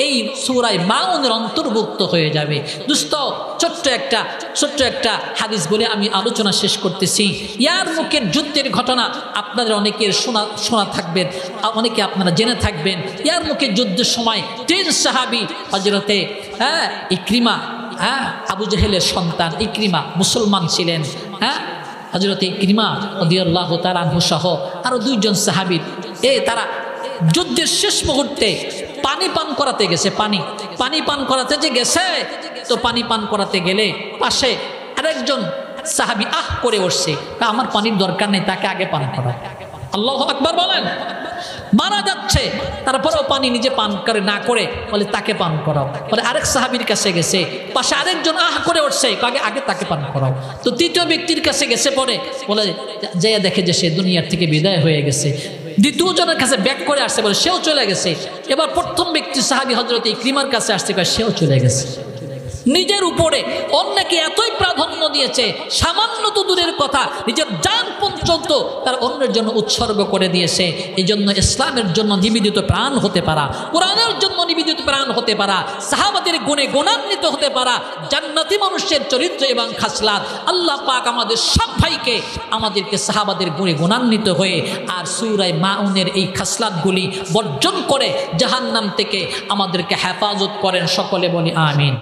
এই সূরা মাউনের অন্তর্ভুক্ত হয়ে যাবে। দুস্ত ছোট্ট একটা হাদিস বলে আমি আলোচনা শেষ করতেছি। ইয়ারমুকের যুদ্ধের ঘটনা আপনাদের অনেকের শোনা থাকবেন, অনেকে আপনারা জেনে থাকবেন। ইয়ারমুকের যুদ্ধের সময় 3 সাহাবী হযরতে ইকরিমা, আবু জাহেলের সন্তান ইকরিমা মুসলমান ছিলেন, হযরত ইকরিমা রাদিয়াল্লাহু তাআলা আনহু সহ আরো 2 জন সাহাবী, তারা যুদ্ধের শেষ মুহূর্তে পানি পান করাতে গেছে। পানি পান করাতে যে গেছে, তো পানি পান করাতে গেলে পাশে আরেকজন সাহাবী করে উঠছে, আমার পানির দরকার নেই, তাকে আগে পান করা। আল্লাহু আকবার বলেন। মারা যাচ্ছে, তারপরেও পানি নিজে পান করে না করে বলে তাকে পান করাও। বলে আরেক সাহাবীর কাছে গেছে, পাশে আরেকজন করে উঠছে, আগে তাকে পান করাও। তো 3য় ব্যক্তির কাছে গেছে, পরে বলে যে দেখে যে সে দুনিয়ার থেকে বিদায় হয়ে গেছে। 2য় জনের কাছে ব্যাক করে আসছে, বলে সেও চলে গেছে। এবার প্রথম ব্যক্তি সাহাবী হযরত ইকরিমার কাছে আসছে, সেও চলে গেছে। নিজের উপরে অন্যকে এতই প্রাধান্য দিয়েছে, সামান্য তো দূরের কথা, নিজের জান পর্যন্ত তার অন্যের জন্য উৎসর্গ করে দিয়েছে। এই জন্য ইসলামের জন্য নিবেদিত প্রাণ হতে পারা, কোরআনের জন্য নিবেদিত প্রাণ হতে পারা, সাহাবাদের গুণে গুণান্বিত হতে পারা জান্নাতি মানুষের চরিত্র এবং খাসলাত। আল্লাহ পাক আমাদের সব ভাইকে আমাদেরকে সাহাবাদের গুণে গুণান্বিত হয়ে আর সূরা মাউনের এই খাসলাতগুলি বর্জন করে জাহান্নাম থেকে আমাদেরকে হেফাজত করেন। সকলে বলি আমিন।